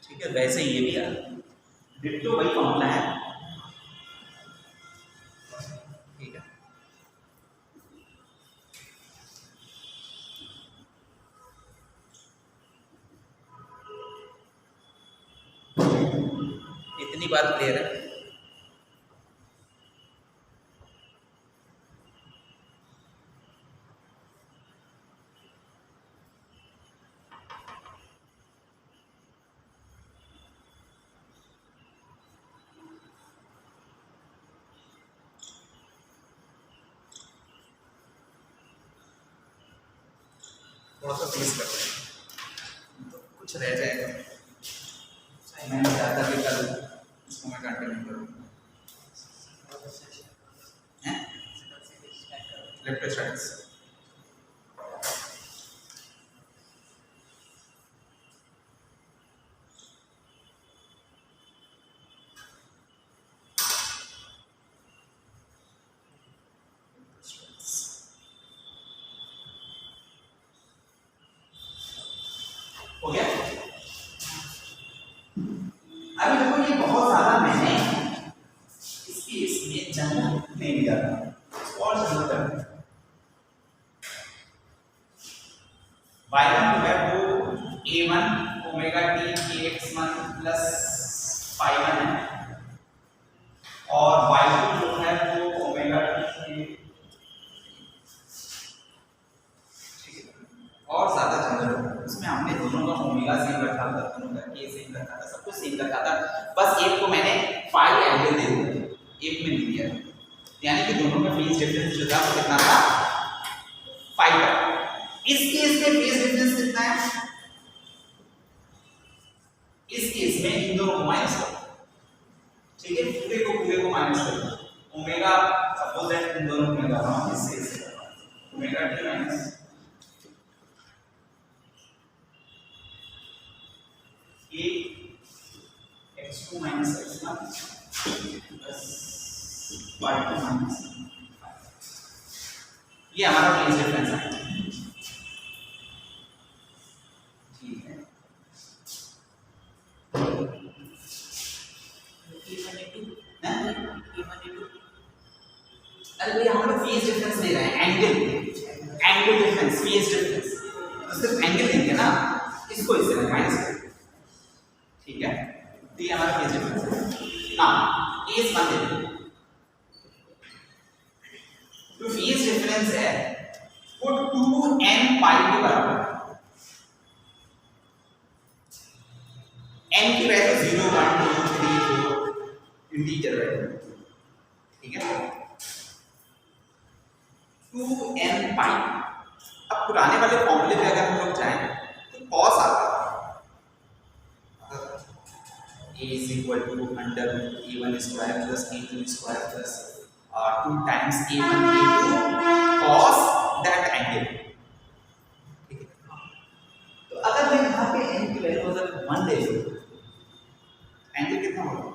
ठीक है, वैसे ये भी आ डिट्टो वही फॉर्मूला है, ठीक है। इतनी बात क्लियर है? थोड़ा सा तेज करते हैं तो कुछ रह जाएगा। मैंने चाहता कि कल इसको मैं कंटिन्यू करूँ, इलेक्ट्रोस्टैटिक्स। हो गया? अभी देखो ये बहुत ज्यादा मैंने इसकी इसमें जन्म नहीं दिया था, और जरूरत है y1 जो है वो a1 omega t kx1 plus pi 1 है और y2 जो है वो ओमेगा टी, ठीक है। और ज्यादा जनरल उसमें हमने दोनों का ओमेगा सेम रखा था, दोनों का के सेम रखा था, सब कुछ सेम रखा था, बस एक को मैंने फाई एंगल दे दिया, एक में नहीं दिया, यानी कि दोनों का फेज डिफरेंस जो था वो कितना था, फाई का। इस केस में फेज डिफरेंस कितना है, इस केस में इन दोनों को माइनस करो, ठीक है, पूरे को माइनस करो, ओमेगा सपोज दैट इन दोनों को मैं कर रहा हूं इससे ओमेगा टी माइनस ए x2 minus x1 plus y2 minus, ये हमारा फेज डिफरेंस है, ठीक है। अरे भैया हम लोग फेज डिफरेंस ले रहे हैं, एंगल डिफरेंस, फेज डिफरेंस तो सिर्फ एंगल लेंगे ना, इसको इससे माइनस करेंगे, ठीक है। तो ये हमारा फेज डिफरेंस है ना, ये इस मान लेते हैं, तो फेज डिफरेंस है वो 2n पाई के बराबर है, n की वैल्यू 0 1 2 3 4 इंटीजर वैल्यू, ठीक है, 2n पाई। अब पुराने वाले फॉर्मूले पे अगर हम लोग जाएं तो cos आता है a is equal to under a1 square plus a2 square plus 2 times a1 a2 cos that angle, ठीक है। तो अगर मैं यहाँ पे n की वैल्यू अगर 1 ले लूँ, एंगल कितना होगा,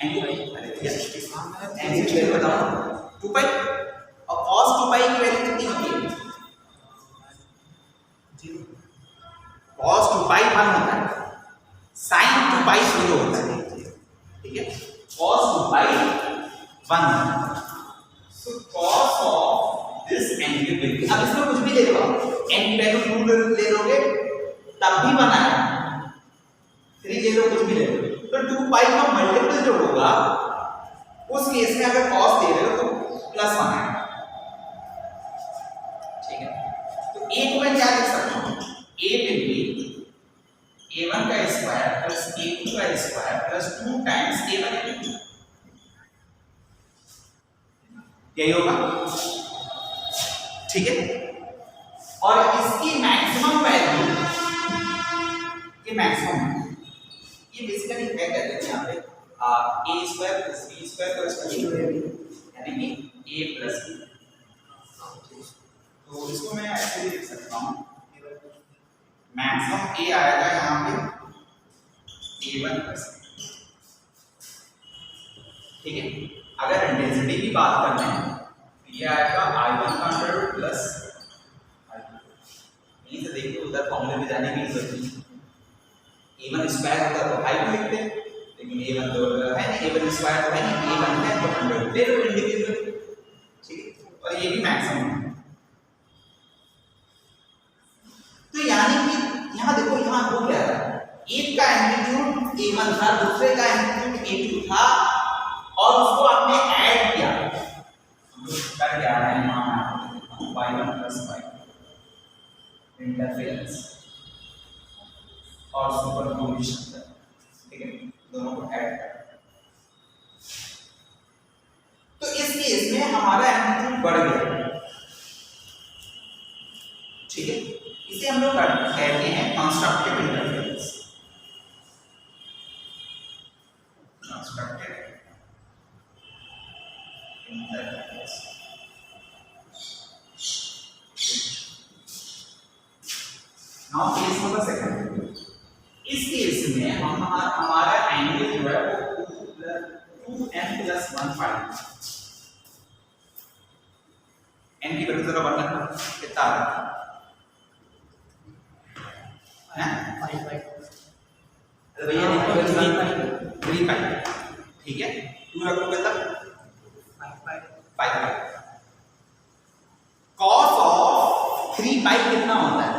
एंगल अरे भैया एंगल की वैल्यू बताओ 2 पाई, और cos 2 पाई की वैल्यू कितनी होती है, cos 2 पाई 1 होता है, sin 2 पाई 0 होता है, ठीक है, cos 2 pi 1, so cos of this angle will be, अब इसमें कुछ भी ले लो, n की वैल्यू 2 ले लोगे तब भी 1 आएगा, 3 ले लो, कुछ भी ले लो, तो 2 पाई का मल्टीपल जो होगा उस केस में अगर cos ले रहे हो तो प्लस 1 आएगा, ठीक है। तो a को मैं क्या लिख सकता हूँ, a विल बी a1 का स्क्वायर प्लस a2 का square plus 2 times a1 a2, यही होगा, ठीक है। और इसकी मैक्सिमम वैल्यू, ये मैक्सिमम, ये बेसिकली क्या कहते हैं यहाँ पे a square plus b square plus c, यानी कि a प्लस b, तो इसको मैं ऐसे भी लिख सकता हूँ, मैक्सिमम a आएगा यहाँ पे a1 प्लस, ठीक है। अगर डेंसिटी की बात करते हैं तो ये आएगा i1 का अंडर प्लस i2, यहीं से देखिए उधर फॉर्मूले में जाने की जरूरत नहीं, a1 स्क्वायर होता तो i2 लिखते, लेकिन a1 तो है नहीं, a1 स्क्वायर तो है नहीं, a1 है तो अंडर ले लो इंडिविजुअली, ठीक है, और ये भी मैक्सिमम है। तो यानी कि यहाँ देखो, यहाँ हो क्या रहा है, एक का एम्पलीट्यूड a1 था, दूसरे का एम्पलीट्यूड a2 था, और उसको आपने ऐड किया, कर क्या है यहाँ y1 प्लस y2 इंटरफेरेंस और सुपरपोजिशन, ठीक है, दोनों को ऐड कर, तो इस केस में हमारा एम्पलीट्यूड बढ़ गया, ठीक है, इसे हम लोग कहते हैं constructive interference, constructive interference. Now case number second, इस केस में हम हमारा एंगल जो है वो 2n प्लस 1 फाइव, n की वैल्यू जरा बढ़ना कितना आ रहा है, 5 भैया नहीं 3 पाई, ठीक है, 2 रखोगे तब 5 cos ऑफ 3 पाई कितना होता है,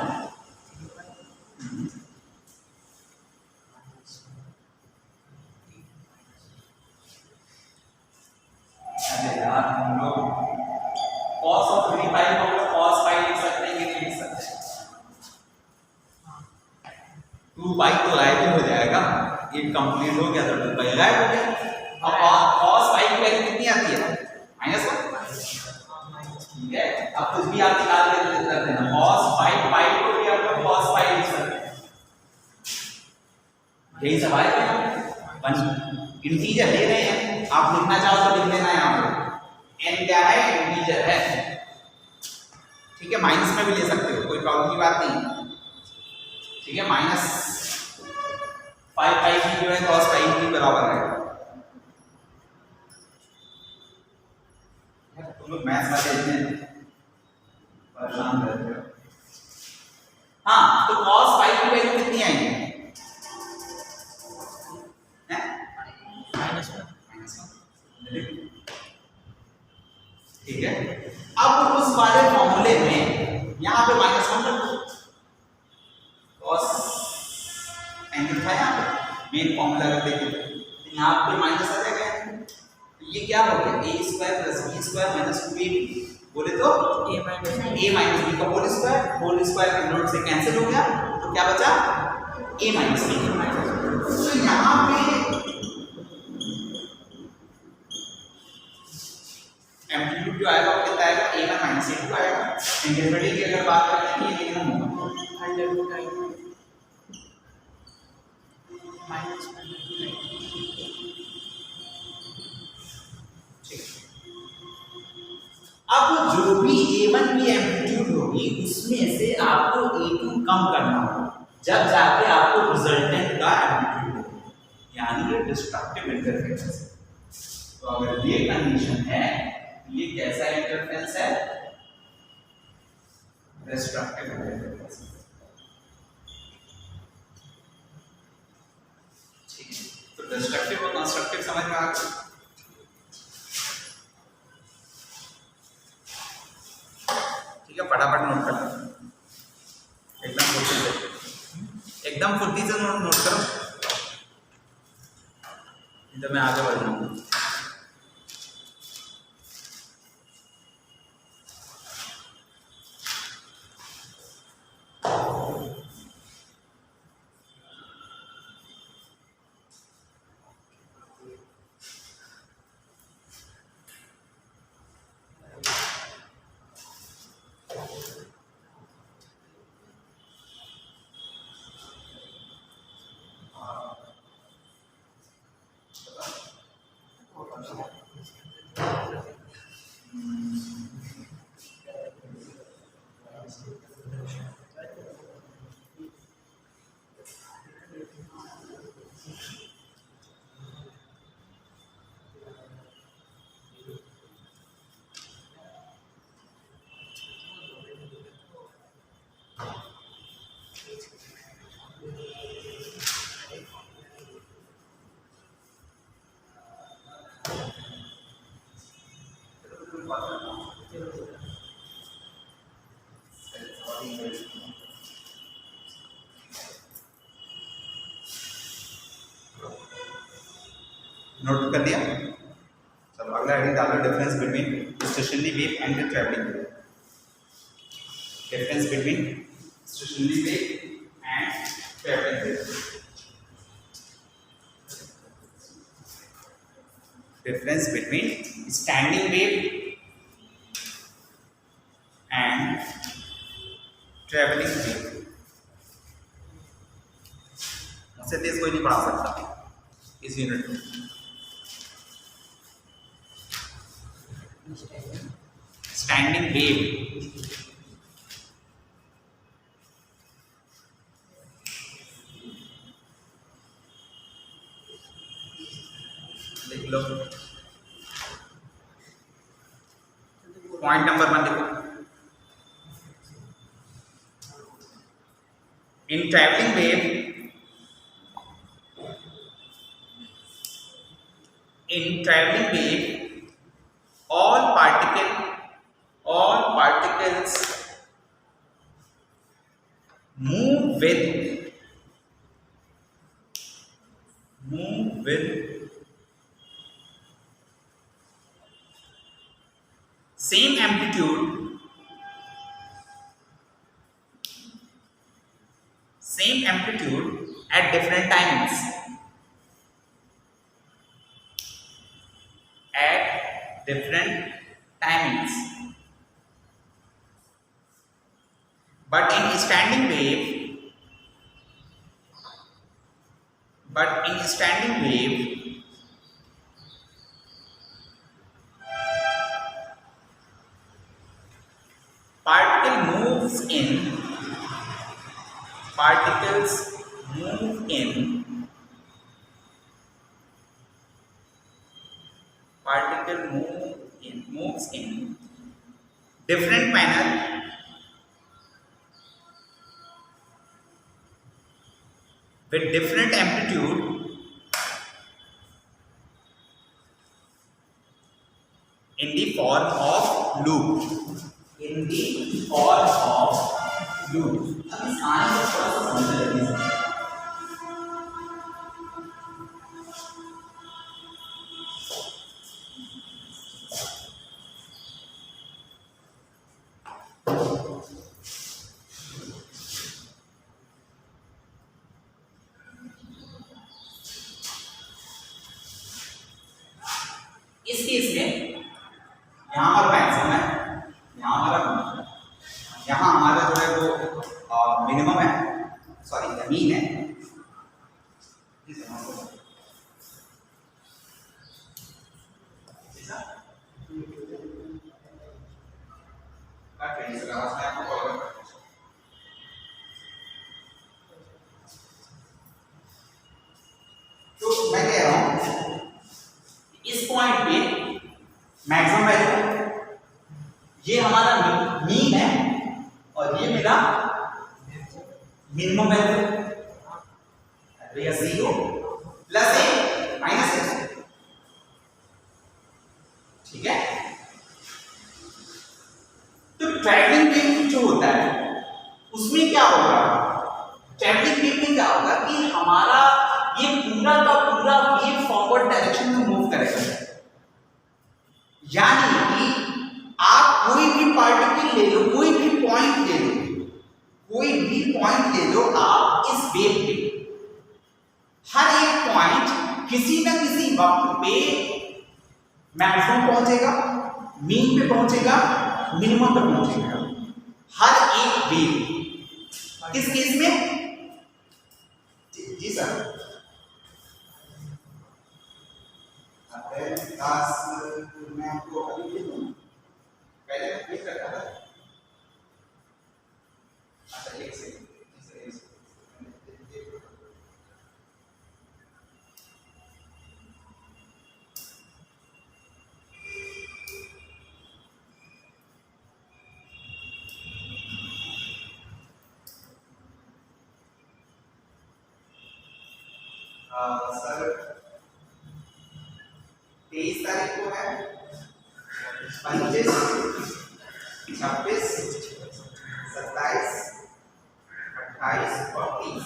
गायब ही हो जाएगा, ये कंप्लीट हो गया तो 2 गायब हो गया। अब cos फाई की वैल्यू कितनी आती है? -1। ठीक है, अब कुछ भी आप निकाल के कर देना, cos फाई पाई को भी आप लोग cos फाई लिख सकते हैं। यही सवाल है, इंटीजर ले रहे हैं, आप लिखना चाहो तो लिख लेना यहाँ पे, n क्या है? इंटीजर है। ठीक है, माइनस में भी ले सकते हो, कोई प्रॉब्लम की बात नहीं। ठीक है, -5 पाई की जो है cos पाई के बराबर है। तुम लोग मैथ्स वाले इतने परेशान रहते हो। हाँ, तो cos पाई की वैल्यू कितनी आएगी? ठीक है, अब उस वाले फॉर्मूले में यहाँ पे -1 रख दो, cos एंगल था यहाँ पे मेन फॉर्मूला अगर देखें तो यहाँ पे माइनस आ जाएगा। ये क्या हो गया? a² + b² - 2ab, बोले तो a - b का होल स्क्वायर नोट से कैंसिल हो गया, तो क्या बचा? a - b। तो यहाँ पे एम्पलीट्यूड जो आएगा वो कितना आएगा? a1 - a2 आएगा। इंटीग्रेटिंग की अगर बात करते हैं ये मिनिमम होगा अब जो भी a1 की एम्पलीट्यूड होगी उसमें से आपको a2 कम करना होगा, जब जाके आपको रिजल्टेंट का एम्पलीट्यूड होगा, यानी ये डिस्ट्रक्टिव इंटरफेरेंस। तो अगर ये कंडीशन है, ये कैसा इंटरफेरेंस है? Destructive interference. ठीक है, तो डिस्ट्रक्टिव और कंस्ट्रक्टिव समझ में आ गया। ठीक है, फटाफट नोट कर लो, एकदम फुर्ती से नोट करो, तो मैं आगे बढ़ जाऊंगा। नोट कर लिया? चलो अगला हेडिंग डालो, difference between stationary wave and the travelling wave. Difference between stationary wave and travelling wave. Difference between standing wave and travelling wave. मुझसे तेज कोई नहीं पढ़ा सकता इस यूनिट में। स्टैंडिंग वेव लिख लो, पॉइंट नंबर 1 लिखो। इन travelling wave, all particles move with same amplitude at different different timings. At different timings. But in standing wave, particles moves in different manner with different amplitude in the form of loop. In the form of loop. अब इस कहानी को थोड़ा सा समझने लगे। इस केस में यहाँ पर मैक्सिमम है, यहाँ हमारा जो है वो मिनिमम है, सॉरी मीन है। तो मैं कह रहा हूँ इस पॉइंट पे मैक्सिमम वैल्यू, ये हमारा मीन है और ये मेरा मिनिमम वैल्यू, भैया 0 प्लस ए माइनस ए, ठीक है। तो ट्रैवलिंग वेव जो होता है उसमें क्या होगा, ट्रैवलिंग वेव में क्या होगा कि हमारा ये पूरा का पूरा वेव फॉरवर्ड डायरेक्शन में मूव करेगा। यानी कि आप कोई भी पार्टिकल ले लो, कोई भी पॉइंट ले लो आप इस वेव पे, हर एक पॉइंट किसी न किसी वक्त पे मैक्सिमम पहुंचेगा, मीन पे पहुंचेगा, मिनिमम पे पहुंचेगा, हर एक वेव। किस केस में? जी सर, मैं आपको अभी दे दूं, पहले मैं क्लिक करता था। अच्छा एक सेकंड, सर 23 तारीख को है, 25, 26, 27, 28 और 30।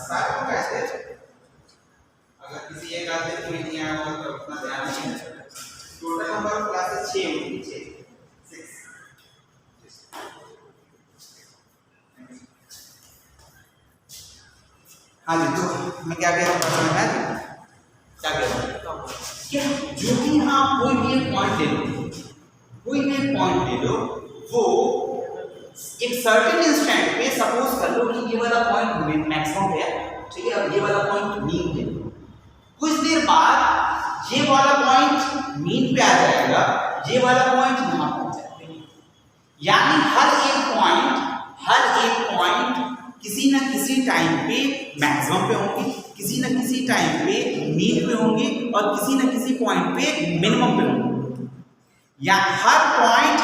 सारे को कैसे, अगर किसी एक आदमी कोई नहीं आया हो तो उतना ध्यान नहीं है। टोटल नंबर ऑफ क्लासेस 6 होंगी, 6। हाँ जी, तो मैं क्या कह रहा हूँ, क्या कह रहा हूँ कि जो भी आप कोई भी एक पॉइंट ले लो, वो एक सर्टेन इंस्टेंट पे सपोज कर लो कि ये वाला पॉइंट मैक्सिमम है, ठीक है, अब ये वाला पॉइंट मीन है। कुछ देर बाद ये वाला पॉइंट मीन पे आ जाएगा, ये वाला पॉइंट यहाँ पहुंच जाएगा। यानी हर एक पॉइंट किसी न किसी टाइम पे मैक्सिमम पे होंगे, किसी न किसी टाइम पे मीन पे होंगे और किसी न किसी पॉइंट पे मिनिमम पे होंगे। या हर पॉइंट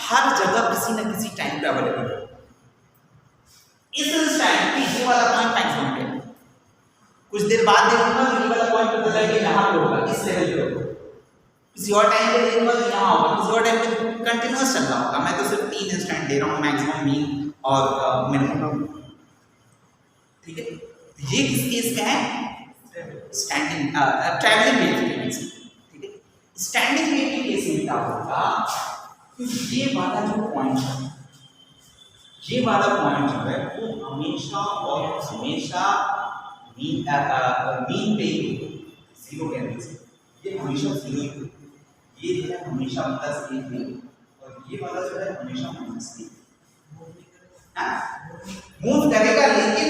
हर जगह किसी न किसी टाइम पे अवेलेबल है। इस टाइम पे ये वाला पॉइंट मैक्सिमम पे, कुछ देर बाद देखूंगा तो ये वाला पॉइंट पता चलेगा यहाँ पे होगा, इस लेवल पे होगा। किसी और टाइम पे देखूंगा तो यहाँ होगा, किसी और टाइम पे कंटिन्यूअस चल रहा होगा। मैं तो सिर्फ 3 इंस्टेंट दे रहा हूँ, मैक्सिमम, मीन और मिनिमम, ठीक है। ये किस केस में है? स्टैंडिंग ट्रैवलिंग वेव के केस में, ठीक है। स्टैंडिंग वेव के केस में क्या होगा ये वाला जो पॉइंट है, ये वाला पॉइंट जो है वो हमेशा और हमेशा मीन पे ही जीरो कहते हैं, ये हमेशा जीरो ही होगा। ये जो है हमेशा प्लस एक ही, और ये वाला जो है हमेशा माइनस एक। मूव करेगा लेकिन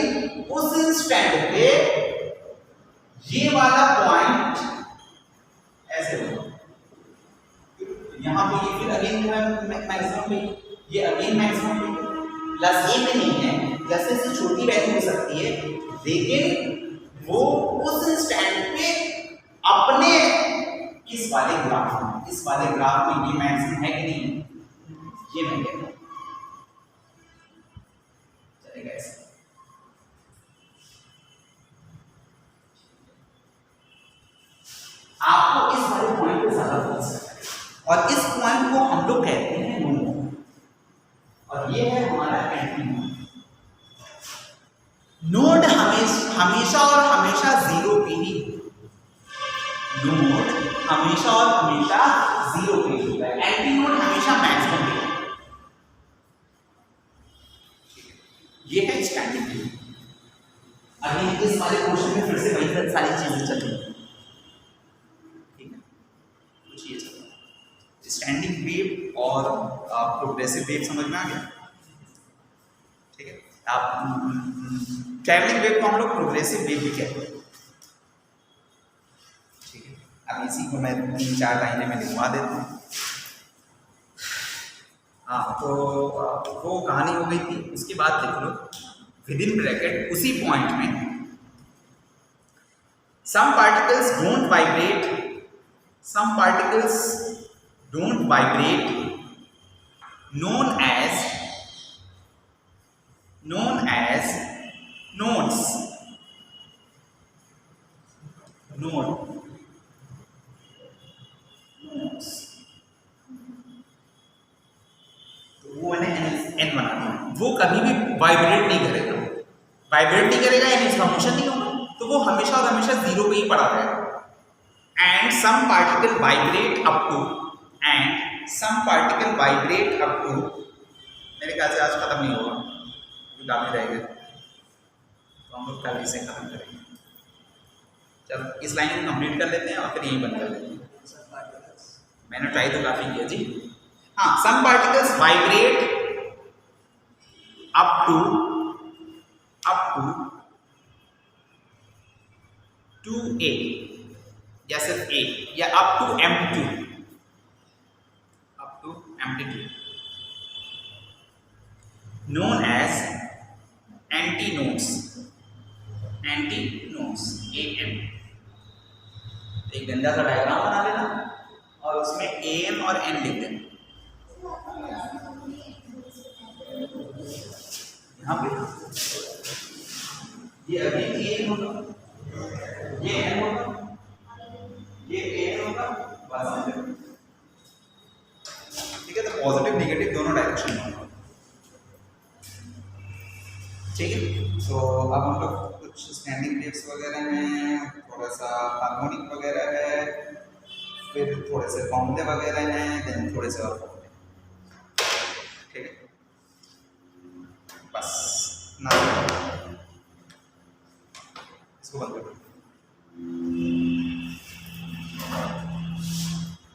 उस इंस्टेंट पे ये वाला पॉइंट ऐसे होगा, यहाँ पे ये फिर अगेन जो है मैक्सिमम पे, ये अगेन मैक्सिमम पे, प्लस ये में नहीं है, प्लस से छोटी वैल्यू हो सकती है, लेकिन वो उस इंस्टेंट पे अपने इस वाले ग्राफ में ये मैक्सिमम है कि नहीं, ये मैं कहता हूं चलेगा ऐसे। आपको इस वाले पॉइंट पे ज्यादा फोकस करना है, और इस पॉइंट को हम लोग कहते हैं नोड, और ये है हमारा एंटी नोड। नोड हमेशा और हमेशा जीरो पे ही, नोड हमेशा और हमेशा जीरो पे ही होगा, एंटी नोड हमेशा मैक्सिमम पे। ये है स्टैंडिंग वेव। अभी इस वाले क्वेश्चन में फिर से वही सारी चीजें चल रही हैं, ठीक है, कुछ ये चल रहा है। स्टैंडिंग वेव और प्रोग्रेसिव वेव समझ में आ गया, ठीक है। आप ट्रैवलिंग वेव को हम लोग प्रोग्रेसिव वेव भी कहते हैं, ठीक है। अब इसी को मैं 3-4 लाइनें में लिखवा देता हूँ। हाँ, तो वो कहानी हो गई थी, उसके बाद देख लो विद इन ब्रैकेट उसी पॉइंट में some particles don't vibrate known as nodes, तो वो मैंने n बना दिया, वो कभी भी वाइब्रेट नहीं करेगा यानी इसका मोशन नहीं होगा, तो वो हमेशा और हमेशा जीरो पे ही पड़ा रहेगा। And some particle vibrate up to, मेरे ख्याल से आज खत्म नहीं होगा, काफी रहेगा, तो हम लोग कल इसे खत्म करेंगे। चलो इस लाइन को कंप्लीट कर लेते हैं और फिर यही बंद कर लेते हैं। मैंने ट्राई तो काफी किया जी। हाँ, some particles vibrate up to a, या सिर्फ a, या up to amplitude known as antinodes, an। एक गंदा सा डायग्राम बना लेना और उसमें an और n लिख देना। यहाँ पे ये अभी an होगा, ये n होगा, ये an होगा, बस ठीक है। तो पॉजिटिव नेगेटिव दोनों डायरेक्शन में होगा, ठीक है। तो अब हम लोग कुछ स्टैंडिंग वेव्स वगैरह हैं, थोड़ा सा हार्मोनिक वगैरह है, फिर थोड़े से फॉर्मूले वगैरह हैं, देन थोड़े से और फॉर्मूले, ठीक है। बस ना इसको बंद कर दो।